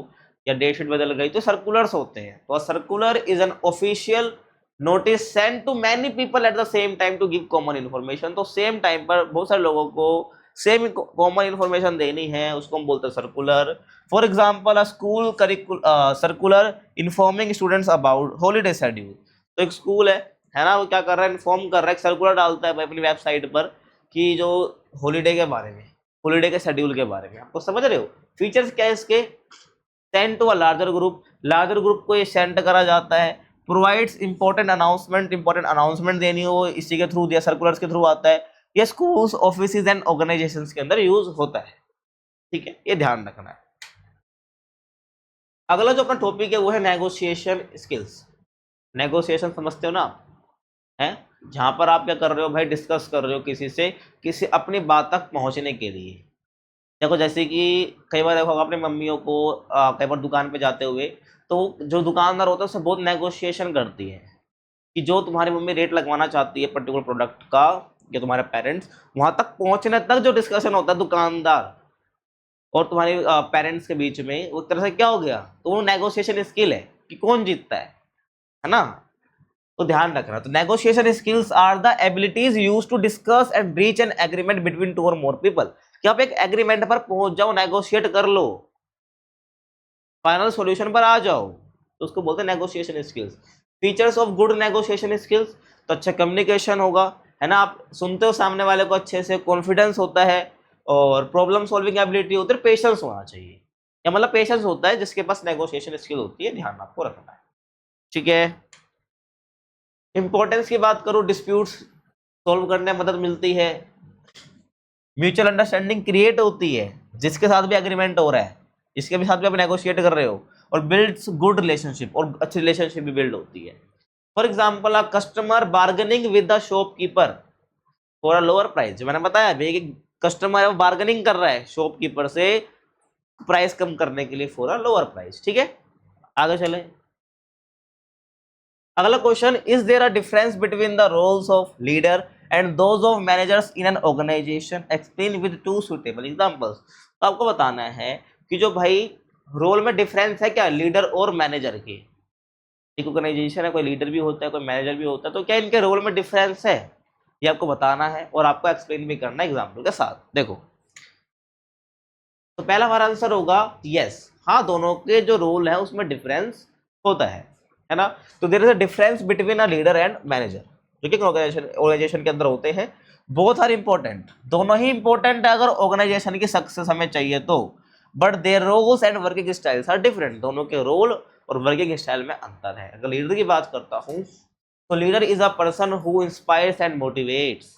या डेट शीट बदल गई, तो सर्कुलर्स होते हैं। तो circular is an official notice send to many people at the same time to give common information. तो सेम टाइम पर बहुत सारे लोगों को सेम कॉमन इन्फॉर्मेशन देनी है, उसको हम बोलते हैं circular. For example a school circular informing students about holiday schedule. तो एक स्कूल है ना, वो क्या कर रहा है, इन्फॉर्म कर रहा है, सर्कुलर डालता है अपनी वेबसाइट पर कि जो हॉलीडे के बारे में, हॉलीडे के शेड्यूल के बारे में। आपको समझ रहे हो फीचर्स क्या है इसके, send to a larger group को ये सेंड करा जाता है। प्रोवाइड्स इंपॉर्टेंट अनाउंसमेंट देनी हो, इसी के थ्रू दिया, सर्कुलर्स के थ्रू आता है। ये स्कूल्स, ऑफिसेज एंड ऑर्गेनाइजेशंस के अंदर यूज होता है, ठीक है, ये ध्यान रखना है। अगला जो अपना टॉपिक है वो है नेगोशिएशन स्किल्स। नेगोशिएशन समझते हो ना, है जहां पर आप क्या कर रहे हो भाई, डिस्कस कर रहे हो किसी से, किसी अपनी बात तक पहुंचने के लिए। देखो जैसे कि कई बार देखो अपने मम्मियों को कई बार दुकान पे जाते हुए, तो जो दुकानदार होता है उससे बहुत नेगोशिएशन करती है कि जो तुम्हारी मम्मी रेट लगवाना चाहती है पर्टिकुलर प्रोडक्ट का, या तुम्हारे पेरेंट्स, वहां तक पहुंचने तक जो डिस्कशन होता है दुकानदार और तुम्हारे पेरेंट्स के बीच में, वो एक तरह से क्या हो गया, तो वो नेगोशिएशन स्किल है कि कौन जीतता है ना। तो ध्यान रखना, तो negotiation skills are the abilities used to discuss and reach an agreement between two और मोर पीपल। कि आप एक एग्रीमेंट पर पहुंच जाओ, नेगोशिएट कर लो, फाइनल सॉल्यूशन पर आ जाओ, तो उसको बोलते हैं negotiation skills. Features of good negotiation skills, तो अच्छा कम्युनिकेशन होगा, है ना, आप सुनते हो सामने वाले को अच्छे से, कॉन्फिडेंस होता है, और प्रॉब्लम सॉल्विंग एबिलिटी होती है, पेशेंस होना चाहिए, या मतलब पेशेंस होता है जिसके पास नेगोशिएशन स्किल होती है, ध्यान आपको रखना है, ठीक है। इंपॉर्टेंस की बात करूं, डिस्प्यूट्स सॉल्व करने में मदद मिलती है, म्यूचुअल अंडरस्टैंडिंग क्रिएट होती है, जिसके साथ भी एग्रीमेंट हो रहा है, जिसके भी साथ भी आप नेगोशिएट कर रहे हो, और बिल्ड्स गुड रिलेशनशिप, और अच्छी रिलेशनशिप भी बिल्ड होती है। For example, a customer bargaining with the shopkeeper for a lower price. जो मैंने बताया भाई कि कस्टमर है वो बार्गेनिंग कर रहा है शॉपकीपर से प्राइस कम करने के लिए फॉर अ लोअर प्राइस, ठीक है। आगे चले, अगला question, is there a difference between the roles of leader and those of managers in an organisation, explain with two suitable examples. तो आपको बताना है कि जो भाई रोल में डिफरेंस है क्या लीडर और मैनेजर के, एक ऑर्गेनाइजेशन है, कोई लीडर भी होता है, कोई मैनेजर भी होता है, तो क्या इनके रोल में डिफरेंस है, ये आपको बताना है और आपको एक्सप्लेन भी करना है एग्जाम्पल के साथ। देखो, तो पहला हमारा आंसर होगा यस, हाँ दोनों के जो रोल है उसमें डिफरेंस होता है ना। तो there is a difference between a leader and manager, जो कि ऑर्गेनाइजेशन के अंदर होते हैं। बोथ आर इंपॉर्टेंट, दोनों ही इंपॉर्टेंट है अगर ऑर्गेनाइजेशन की सक्सेस हमें चाहिए तो, but their roles and working styles are different, दोनों के रोल और वर्किंग स्टाइल में अंतर है। अगर लीडर की बात करता हूँ, तो leader is a person who inspires and motivates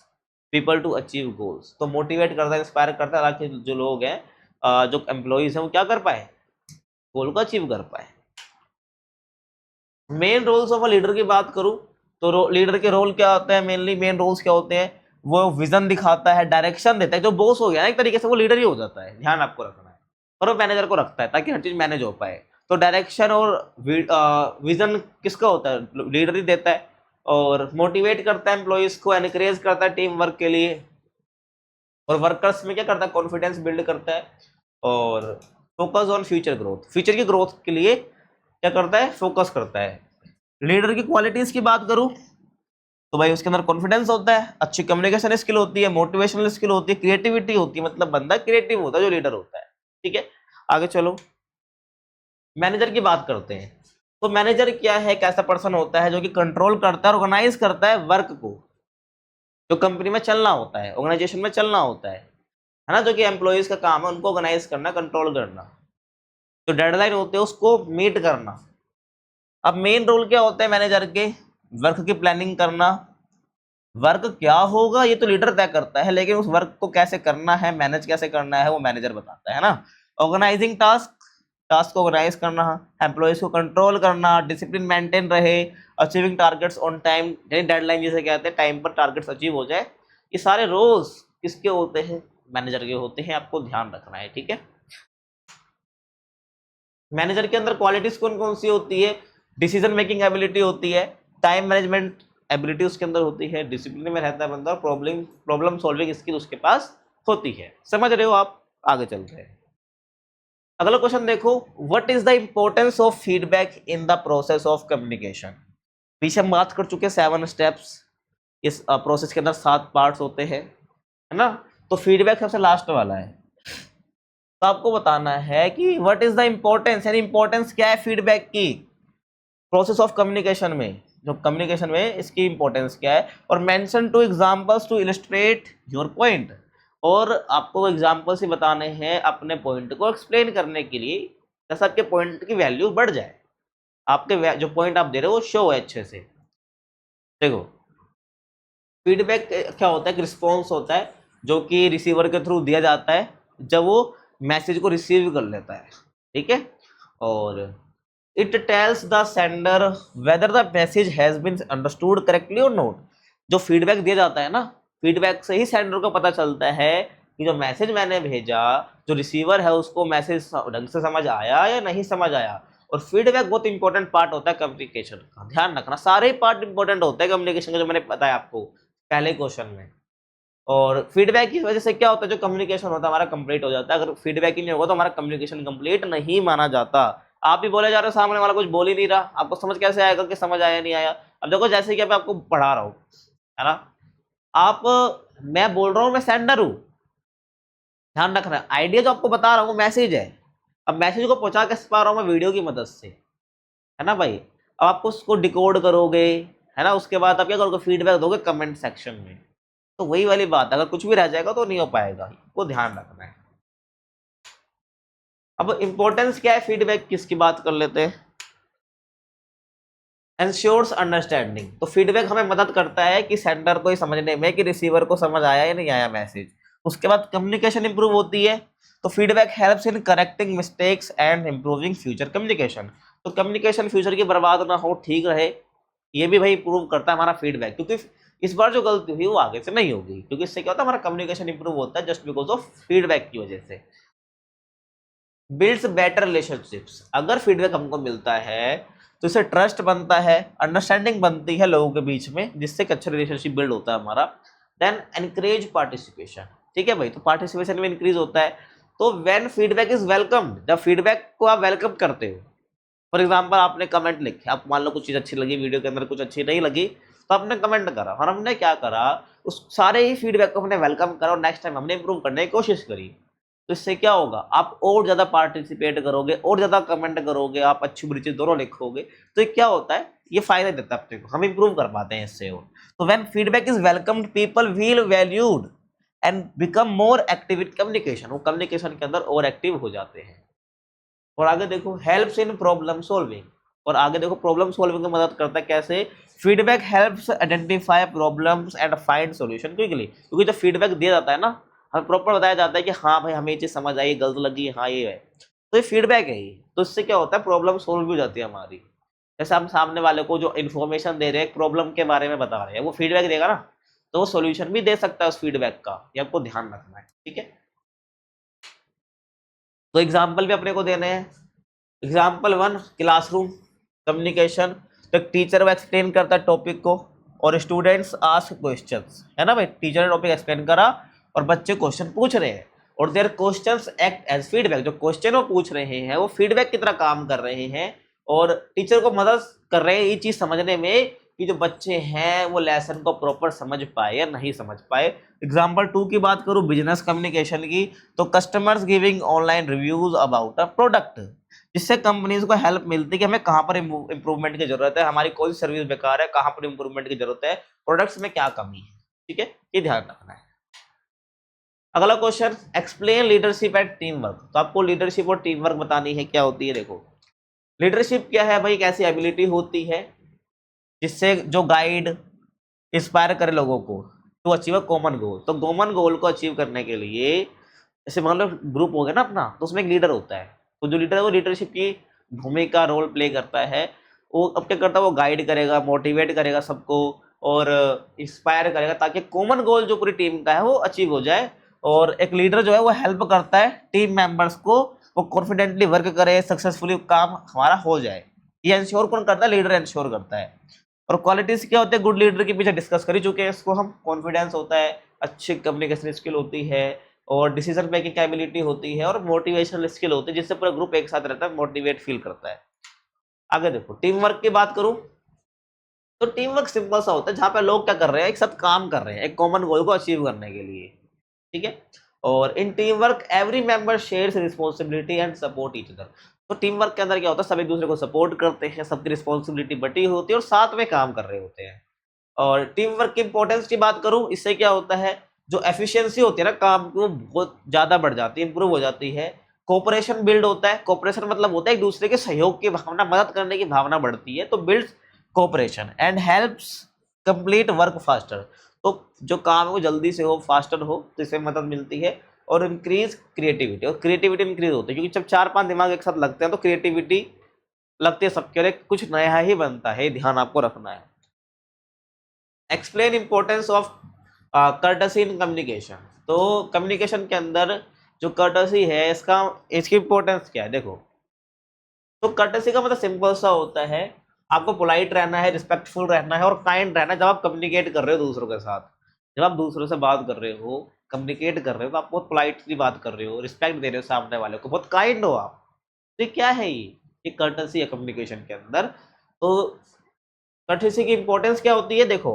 people to achieve goals. तो मोटिवेट करता है, इंस्पायर करता है, ताकि जो लोग हैं, जो एम्प्लॉइज हैं, वो क्या कर पाए, गोल को अचीव कर पाए। Main roles of a leader की बात करूं, तो लीडर के रोल क्या होते हैं, मेनली मेन रोल्स क्या होते हैं, वो विजन दिखाता है, डायरेक्शन देता है। जो बॉस हो गया ना एक तरीके से, वो लीडर ही हो जाता है, ध्यान आपको रखना है, और वो मैनेजर को रखता है ताकि हर चीज मैनेज हो पाए। तो डायरेक्शन और विजन किसका होता है, लीडर ही देता है। और मोटिवेट करता है एम्प्लॉइज को, एनकरेज करता है टीम वर्क के लिए, और वर्कर्स में क्या करता है, कॉन्फिडेंस बिल्ड करता है, और focus on future growth, future की ग्रोथ के लिए क्या करता है, फोकस करता है। लीडर की क्वालिटीज की बात करूं तो भाई उसके अंदर कॉन्फिडेंस होता है, अच्छी कम्युनिकेशन स्किल होती है, मोटिवेशनल स्किल होती है, क्रिएटिविटी होती है, मतलब बंदा क्रिएटिव होता है जो लीडर होता है। ठीक है, आगे चलो मैनेजर की बात करते हैं। तो मैनेजर क्या है, एक ऐसा पर्सन होता है जो कि कंट्रोल करता है, ऑर्गेनाइज करता है वर्क को, जो कंपनी में चलना होता है, ऑर्गेनाइजेशन में चलना होता है ना, जो कि एम्प्लॉइज का काम है उनको ऑर्गेनाइज करना, कंट्रोल करना, तो डेडलाइन होते है उसको मीट करना। अब मेन रोल क्या होता है मैनेजर के, वर्क की प्लानिंग करना, वर्क क्या होगा ये तो लीडर तय करता है, लेकिन उस वर्क को कैसे करना है, मैनेज कैसे करना है, वो मैनेजर बताता है ना। ऑर्गेनाइजिंग टास्क, टास्क को ऑर्गेनाइज करना, एम्प्लॉइज को कंट्रोल करना, डिसिप्लिन मेंटेन रहे, अचीविंग टारगेट्स ऑन टाइम, यानी डेडलाइन जिसे कहते हैं, टाइम पर टारगेट्स अचीव हो जाए, ये सारे रोल्स किसके होते हैं, मैनेजर के होते हैं, आपको ध्यान रखना है। ठीक है, मैनेजर के अंदर क्वालिटीज कौन कौन सी होती है, डिसीजन मेकिंग एबिलिटी होती है, टाइम मैनेजमेंट एबिलिटी उसके अंदर होती है, डिसिप्लिन में रहता है बंदा, प्रॉब्लम प्रॉब्लम सॉल्विंग स्किल उसके पास होती है। समझ रहे हो आप, आगे चलते हैं। अगला क्वेश्चन देखो, what is the importance of feedback in the process of communication. पीछे हम बात कर चुके हैं 7 स्टेप्स, इस प्रोसेस के अंदर 7 पार्ट्स होते हैं, है ना। तो फीडबैक सबसे लास्ट वाला है, तो आपको बताना है कि व्हाट इज द इंपॉर्टेंस, यानी इंपॉर्टेंस क्या है फीडबैक की प्रोसेस ऑफ कम्युनिकेशन में, जो कम्युनिकेशन में इसकी इंपॉर्टेंस क्या है, और mention 2 examples to illustrate your point, और आपको एग्जांपल्स ही बताने हैं अपने पॉइंट को एक्सप्लेन करने के लिए, जैसे आपके पॉइंट की वैल्यू बढ़ जाए, आपके जो पॉइंट आप दे रहे हो वो शो है अच्छे से। देखो फीडबैक क्या होता है, एक रिस्पॉन्स होता है जो कि रिसीवर के थ्रू दिया जाता है जब वो मैसेज को रिसीव कर लेता है। ठीक है, और it tells the sender whether the message has been understood correctly और नॉट। जो फीडबैक दिया जाता है ना, फीडबैक से ही सेंडर को पता चलता है कि जो मैसेज मैंने भेजा, जो रिसीवर है उसको मैसेज ढंग से समझ आया या नहीं समझ आया। और फीडबैक बहुत इंपॉर्टेंट पार्ट होता है कम्युनिकेशन का, ध्यान रखना सारे पार्ट इंपॉर्टेंट होते हैं कम्युनिकेशन का, जो मैंने बताया आपको पहले क्वेश्चन में। और फीडबैक की वजह से क्या होता है, जो कम्युनिकेशन होता है हमारा कंप्लीट हो जाता है। अगर फीडबैक ही नहीं होगा तो हमारा कम्युनिकेशन कंप्लीट नहीं माना जाता। आप भी बोले जा रहे हो, सामने वाला कुछ बोल ही नहीं रहा, आपको समझ कैसे आएगा कि समझ आया नहीं आया। अब देखो जैसे कि मैं आपको पढ़ा रहा हूँ, है ना, आप मैं बोल रहा हूँ मैं सेंडर हूँ, ध्यान रखना आइडिया जो आपको बता रहा हूँ मैसेज है। अब मैसेज को पहुंचा कैसे पा रहा हूँ मैं, वीडियो की मदद से, है ना भाई। अब आपको उसको डिकोड करोगे, है ना, उसके बाद आप क्या करोगे, फीडबैक दोगे कमेंट सेक्शन में। तो वही वाली बात है, अगर कुछ भी रह जाएगा तो नहीं हो पाएगा, वो ध्यान रखना है। अब इंपॉर्टेंस क्या है फीडबैक की, इसकी बात कर लेते हैं। एंश्योर्स अंडरस्टैंडिंग, तो फीडबैक हमें मदद करता है कि सेंडर को ही समझने में कि रिसीवर को समझ आया या नहीं आया मैसेज। उसके बाद कम्युनिकेशन इंप्रूव होती है, तो feedback helps in correcting mistakes and improving future communication. तो कम्युनिकेशन फ्यूचर की बर्बाद ना हो, ठीक रहे, ये भी भाई प्रूव करता है हमारा फीडबैक, क्योंकि इस बार जो गलती हुई वो आगे से नहीं होगी, क्योंकि इससे क्या होता है हमारा कम्युनिकेशन इंप्रूव होता है जस्ट बिकॉज ऑफ फीडबैक की वजह से। बिल्ड्स बेटर रिलेशनशिप्स, अगर फीडबैक हमको मिलता है तो इससे ट्रस्ट बनता है, अंडरस्टैंडिंग बनती है लोगों के बीच में, जिससे एक अच्छा रिलेशनशिप बिल्ड होता है हमारा। देन एनकरेज पार्टिसिपेशन, ठीक है भाई, तो पार्टिसिपेशन में इंक्रीज होता है। तो व्हेन फीडबैक इज वेलकम, जब फीडबैक को आप वेलकम करते हो, फॉर एग्जाम्पल आपने कमेंट लिखे, आप मान लो कुछ चीज़ अच्छी लगी वीडियो के अंदर, कुछ अच्छी नहीं लगी, तो आपने कमेंट करा, और हमने क्या करा, उस सारे ही फीडबैक को हमने वेलकम करा और नेक्स्ट टाइम हमने इंप्रूव करने की कोशिश करी। तो इससे क्या होगा, आप और ज़्यादा पार्टिसिपेट करोगे, और ज़्यादा कमेंट करोगे, आप अच्छी बुरी चीज़ दोनों लिखोगे, तो ये क्या होता है, ये फायदा देता है अपने को, हम इंप्रूव कर पाते हैं इससे। और तो when feedback is welcomed people feel valued and become more active in communication, वो कम्युनिकेशन के अंदर और एक्टिव हो जाते हैं। और आगे देखो हेल्प्स इन प्रॉब्लम सॉल्विंग, और आगे देखो प्रॉब्लम सॉल्विंग में मदद करता है कैसे, feedback helps identify problems and find solution quickly, क्योंकि जब फीडबैक दिया जाता है ना, हमें प्रॉपर बताया जाता है कि हाँ भाई हमें ये चीज़ समझ आई, गलत लगी, हाँ ये है, तो ये फीडबैक है ये। तो इससे क्या होता है, प्रॉब्लम सॉल्व भी हो जाती है हमारी। जैसे हम सामने वाले को जो इन्फॉर्मेशन दे रहे हैं, प्रॉब्लम के बारे में बता रहे हैं, वो फीडबैक देगा ना, तो वो सॉल्यूशन भी दे सकता है उस फीडबैक का, ये आपको ध्यान रखना है। ठीक है, तो एग्जाम्पल भी अपने को देने हैं। एग्जाम्पल 1 क्लासरूम कम्युनिकेशन, तो एक टीचर वो एक्सप्लेन करता है टॉपिक को, और स्टूडेंट्स आस्क क्वेश्चंस, है ना भाई, टीचर ने टॉपिक एक्सप्लेन करा और बच्चे क्वेश्चन पूछ रहे हैं और their questions act as feedback, जो क्वेश्चन वो पूछ रहे हैं वो फीडबैक की तरह काम कर रहे हैं और टीचर को मदद कर रहे हैं ये चीज समझने में कि जो बच्चे हैं वो लेसन को प्रॉपर समझ पाए या नहीं समझ पाए। एग्जाम्पल 2 की बात करूं बिजनेस कम्युनिकेशन की, तो customers giving online reviews about a product, जिससे कंपनीज को हेल्प मिलती है कि हमें कहाँ पर इंप्रूवमेंट की जरूरत है, हमारी कौन सी सर्विस बेकार है, कहाँ पर इंप्रूवमेंट की जरूरत है, प्रोडक्ट्स में क्या कमी है। ठीक है, ये ध्यान रखना है। अगला question, explain leadership and team work. तो आपको लीडरशिप और टीम वर्क बतानी है, क्या होती है। देखो लीडरशिप क्या है भाई, एक ऐसी एबिलिटी होती है जिससे जो गाइड इंस्पायर करे लोगों को to achieve a common goal. तो कॉमन गोल को अचीव करने के लिए जैसे मान लो ग्रुप हो गया ना अपना, तो उसमें एक लीडर होता है, तो जो लीडर है वो लीडरशिप की भूमिका रोल प्ले करता है। वो अब क्या करता है, वो गाइड करेगा, मोटिवेट करेगा सबको और इंस्पायर करेगा ताकि कॉमन गोल जो पूरी टीम का है वो अचीव हो जाए। और एक लीडर जो है वो हेल्प करता है टीम मेंबर्स को, वो कॉन्फिडेंटली वर्क करे, सक्सेसफुली काम हमारा हो जाए। ये इंश्योर कौन करता है, लीडर इंश्योर करता है। और क्वालिटीज क्या होते हैं गुड लीडर के पीछे डिस्कस कर ही चुके हैं इसको हम। कॉन्फिडेंस होता है, अच्छी कम्युनिकेशन स्किल होती है और डिसीजन मेकिंग एबिलिटी होती है और मोटिवेशनल स्किल होती है, जिससे पूरा ग्रुप एक साथ रहता है, मोटिवेट फील करता है। आगे देखो टीम वर्क की बात करूं तो टीम वर्क सिंपल सा होता है जहां पे लोग क्या कर रहे हैं, एक साथ काम कर रहे हैं एक कॉमन गोल को अचीव करने के लिए। ठीक है, और in team work every member shares responsibility and support each other. तो टीम वर्क के अंदर क्या होता है, सब एक दूसरे को सपोर्ट करते हैं, सबकी रिस्पॉन्सिबिलिटी बटी होती है और साथ में काम कर रहे होते हैं। और टीम वर्क की इंपॉर्टेंस की बात करूं, इससे क्या होता है, जो एफिशिएंसी होती है ना काम की वो बहुत ज्यादा बढ़ जाती है, इंप्रूव हो जाती है। कोऑपरेशन बिल्ड होता है, कोऑपरेशन मतलब होता है एक दूसरे के सहयोग की भावना, मदद करने की भावना बढ़ती है, तो build cooperation and helps complete work faster. तो जो काम है वो जल्दी से हो, फास्टर हो, तो इससे मदद मिलती है। और इंक्रीज क्रिएटिविटी, और क्रिएटिविटी इंक्रीज होती है क्योंकि जब 4-5 दिमाग एक साथ लगते हैं तो क्रिएटिविटी लगती है सबके लिए, कुछ नया ही बनता है, ध्यान आपको रखना है। Explain importance of courtesy in communication. तो कम्युनिकेशन के अंदर जो कर्टसी है इसकी इंपॉर्टेंस क्या है। देखो तो कर्टसी का मतलब सिंपल सा होता है, आपको पोलाइट रहना है, रिस्पेक्टफुल रहना है और काइंड रहना है जब आप कम्युनिकेट कर रहे हो दूसरों के साथ। जब आप दूसरों से बात कर रहे हो, कम्युनिकेट कर रहे हो, तो आप बहुत पोलाइटली बात कर रहे हो, रिस्पेक्ट दे रहे हो सामने वाले को, बहुत काइंड हो आप। तो ये क्या है, ये कर्टसी है कम्युनिकेशन के अंदर। तो कर्टसी की इंपॉर्टेंस क्या होती है, देखो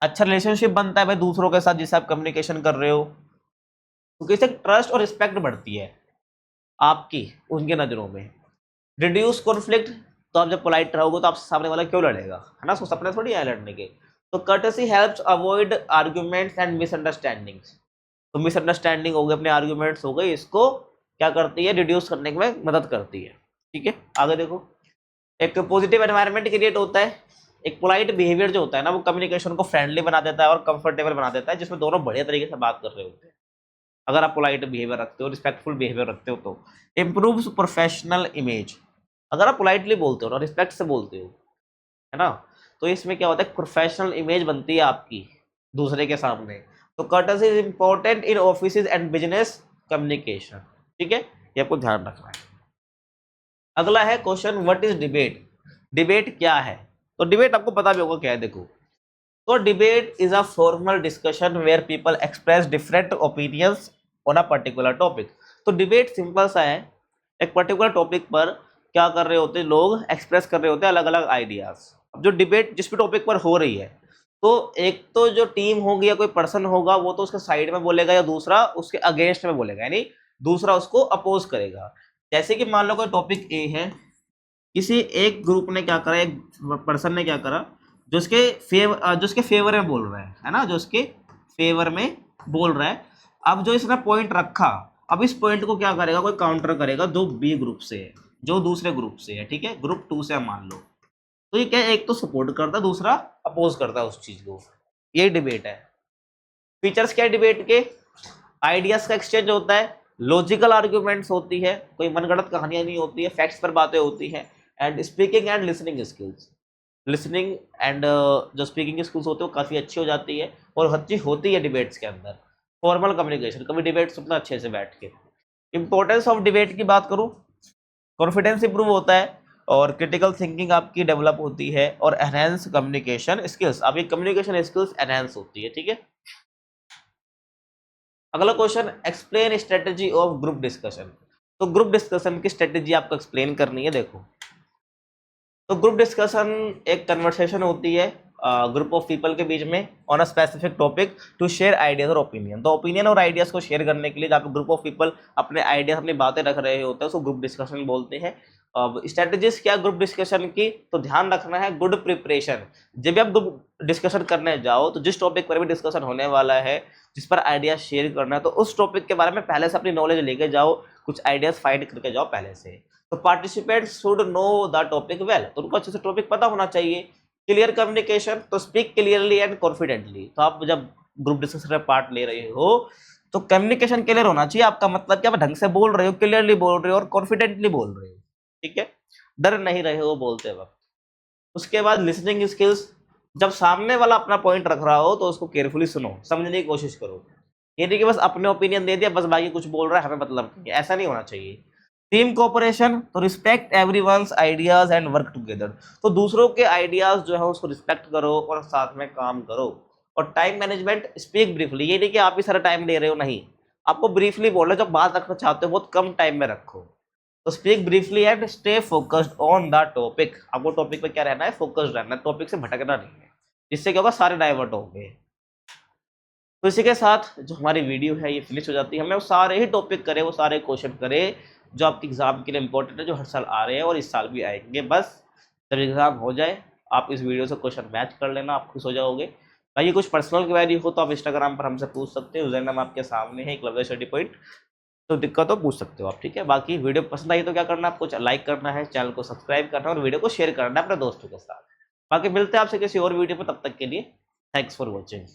अच्छा रिलेशनशिप बनता है भाई दूसरों के साथ जिससे आप कम्युनिकेशन कर रहे हो, क्योंकि इससे ट्रस्ट और रिस्पेक्ट बढ़ती है आपकी उनके नज़रों में। रिड्यूस कॉन्फ्लिक्ट, तो आप जब पोलाइट रहोगे तो आपसे सामने वाला क्यों लड़ेगा, है ना, उसको सपने थोड़ी आए लड़ने के। तो courtesy helps avoid arguments and misunderstandings. तो मिसअंडरस्टैंडिंग हो गई, अपने आर्ग्यूमेंट्स हो गए, इसको क्या करती है, रिड्यूस करने में मदद करती है। ठीक है, आगे देखो एक पॉजिटिव एनवायरनमेंट क्रिएट होता है। एक पोलाइट बिहेवियर जो होता है ना वो कम्युनिकेशन को फ्रेंडली बना देता है और कंफर्टेबल बना देता है, जिसमें दोनों बढ़िया तरीके से बात कर रहे होते हैं। अगर आप पोलाइट बिहेवियर रखते हो, रिस्पेक्टफुल बिहेवियर रखते हो, तो इम्प्रूव्स प्रोफेशनल इमेज। अगर आप पोलाइटली बोलते हो ना, रिस्पेक्ट से बोलते हो, है ना, तो इसमें क्या होता है, प्रोफेशनल इमेज बनती है आपकी दूसरे के सामने। तो courtesy is important in office and business communication. ठीक है, ये आपको ध्यान रखना है। अगला है question, what is debate. Debate क्या है। तो डिबेट आपको पता भी होगा क्या है। देखो तो debate is a formal discussion where people express different opinions on a particular topic. तो डिबेट सिंपल सा है, एक पर्टिकुलर टॉपिक पर क्या कर रहे होते हैं लोग, एक्सप्रेस कर रहे होते हैं अलग अलग आइडियाज। अब जो डिबेट जिस भी टॉपिक पर हो रही है, तो एक तो जो टीम होगी या कोई पर्सन होगा वो तो उसके साइड में बोलेगा या दूसरा उसके अगेंस्ट में बोलेगा, यानी दूसरा उसको अपोज करेगा। जैसे कि मान लो कोई टॉपिक ए है, किसी एक ग्रुप ने क्या करा, एक पर्सन ने क्या करा, जो उसके फेवर में बोल रहा है ना, जो उसके फेवर में बोल रहा है। अब जो इसने पॉइंट रखा, अब इस पॉइंट को क्या करेगा, कोई काउंटर करेगा जो बी ग्रुप से है, जो दूसरे ग्रुप से है। ठीक है, ग्रुप 2 से हम मान लो, तो ये क्या है, एक तो सपोर्ट करता है, दूसरा अपोज करता है उस चीज को। ये डिबेट है। फीचर्स क्या है डिबेट के, आइडियाज का एक्सचेंज होता है, लॉजिकल आर्ग्यूमेंट्स होती है, कोई मनगढ़ंत कहानियां नहीं होती है, फैक्ट्स पर बातें होती हैं, and speaking and listening skills. Listening and जो स्पीकिंग स्किल्स होती है वो काफ़ी अच्छी हो जाती है और अच्छी होती है डिबेट्स के अंदर। फॉर्मल कम्युनिकेशन, कभी डिबेट सुनना अच्छे से बैठ के। इंपॉर्टेंस ऑफ डिबेट की बात करूँ, कॉन्फिडेंस इंप्रूव होता है, और क्रिटिकल थिंकिंग आपकी डेवलप होती है और एनहेंस कम्युनिकेशन स्किल्स, आपकी कम्युनिकेशन स्किल्स एनहेंस होती है। ठीक है, अगला question, explain strategy of group discussion. तो ग्रुप डिस्कशन की स्ट्रेटेजी आपको एक्सप्लेन करनी है। देखो, तो ग्रुप डिस्कशन एक कन्वर्सेशन होती है ग्रुप ऑफ पीपल के बीच में on a specific topic to share ideas और ओपिनियन। तो ओपिनियन और आइडियाज को शेयर करने के लिए जहाँ पे ग्रुप ऑफ पीपल अपने आइडियाज, अपनी बातें रख रहे होते हैं, उसको ग्रुप डिस्कशन बोलते हैं। अब स्ट्रेटेजीज क्या ग्रुप डिस्कशन की, तो ध्यान रखना है गुड प्रिपरेशन। जब भी आप ग्रुप डिस्कशन करने जाओ तो जिस टॉपिक पर भी डिस्कशन होने वाला है, जिस पर आइडियाज शेयर करना है, तो उस टॉपिक के बारे में पहले से अपनी नॉलेज लेके जाओ, कुछ आइडियाज फाइंड करके जाओ पहले से। तो participants should know the topic well, तो उनको अच्छे से टॉपिक पता होना चाहिए। क्लियर कम्युनिकेशन, तो स्पीक क्लियरली एंड कॉन्फिडेंटली। तो आप जब ग्रुप डिस्कशन में पार्ट ले रहे हो तो कम्युनिकेशन क्लियर होना चाहिए आपका, मतलब कि आप ढंग से बोल रहे हो, क्लियरली बोल रहे हो और कॉन्फिडेंटली बोल रहे हो। ठीक है, डर नहीं रहे हो बोलते वक्त। उसके बाद लिसनिंग स्किल्स, जब सामने वाला अपना पॉइंट रख रहा हो तो उसको केयरफुली सुनो, समझने की कोशिश करो। ये नहीं कि बस अपने ओपिनियन दे दिया, बस बाकी कुछ बोल रहा है, हमें मतलब नहीं, ऐसा नहीं होना चाहिए। टीम कोऑपरेशन, तो respect everyone's ideas and work together. तो दूसरों के आइडियाज जो है उसको रिस्पेक्ट करो और साथ में काम करो। और टाइम मैनेजमेंट, स्पीक ब्रीफली, ये नहीं कि आप ही सारा टाइम ले रहे हो, नहीं, आपको ब्रीफली बोल रहे हो, जब बात रखना चाहते हो बहुत कम टाइम में रखो। तो speak briefly and stay focused on the topic, आपको टॉपिक पे क्या रहना है, फोकस्ड रहना है, टॉपिक से भटकना नहीं है, जिससे क्या होगा, सारे डाइवर्ट होंगे। तो इसी के साथ जो हमारी वीडियो है ये फिनिश हो जाती है। हमने वो सारे ही टॉपिक करे, वो सारे क्वेश्चन करे जो आपके एग्जाम के लिए इंपॉर्टेंट है, जो हर साल आ रहे हैं और इस साल भी आएंगे। बस जब एग्जाम हो जाए आप इस वीडियो से क्वेश्चन मैच कर लेना, आप खुश हो जाओगे। बाकी कुछ पर्सनल क्वेरी हो तो आप इंस्टाग्राम पर हमसे पूछ सकते हो, यूजर नाम आपके सामने है, एकलव्य स्टडी पॉइंट, तो दिक्कत हो पूछ सकते हो आप। ठीक है, बाकी वीडियो पसंद आई तो क्या करना है, आपको लाइक करना है, चैनल को सब्सक्राइब करना है और वीडियो को शेयर करना है अपने दोस्तों के साथ। बाकी मिलते हैं आपसे किसी और वीडियो में, तब तक के लिए थैंक्स फॉर वॉचिंग।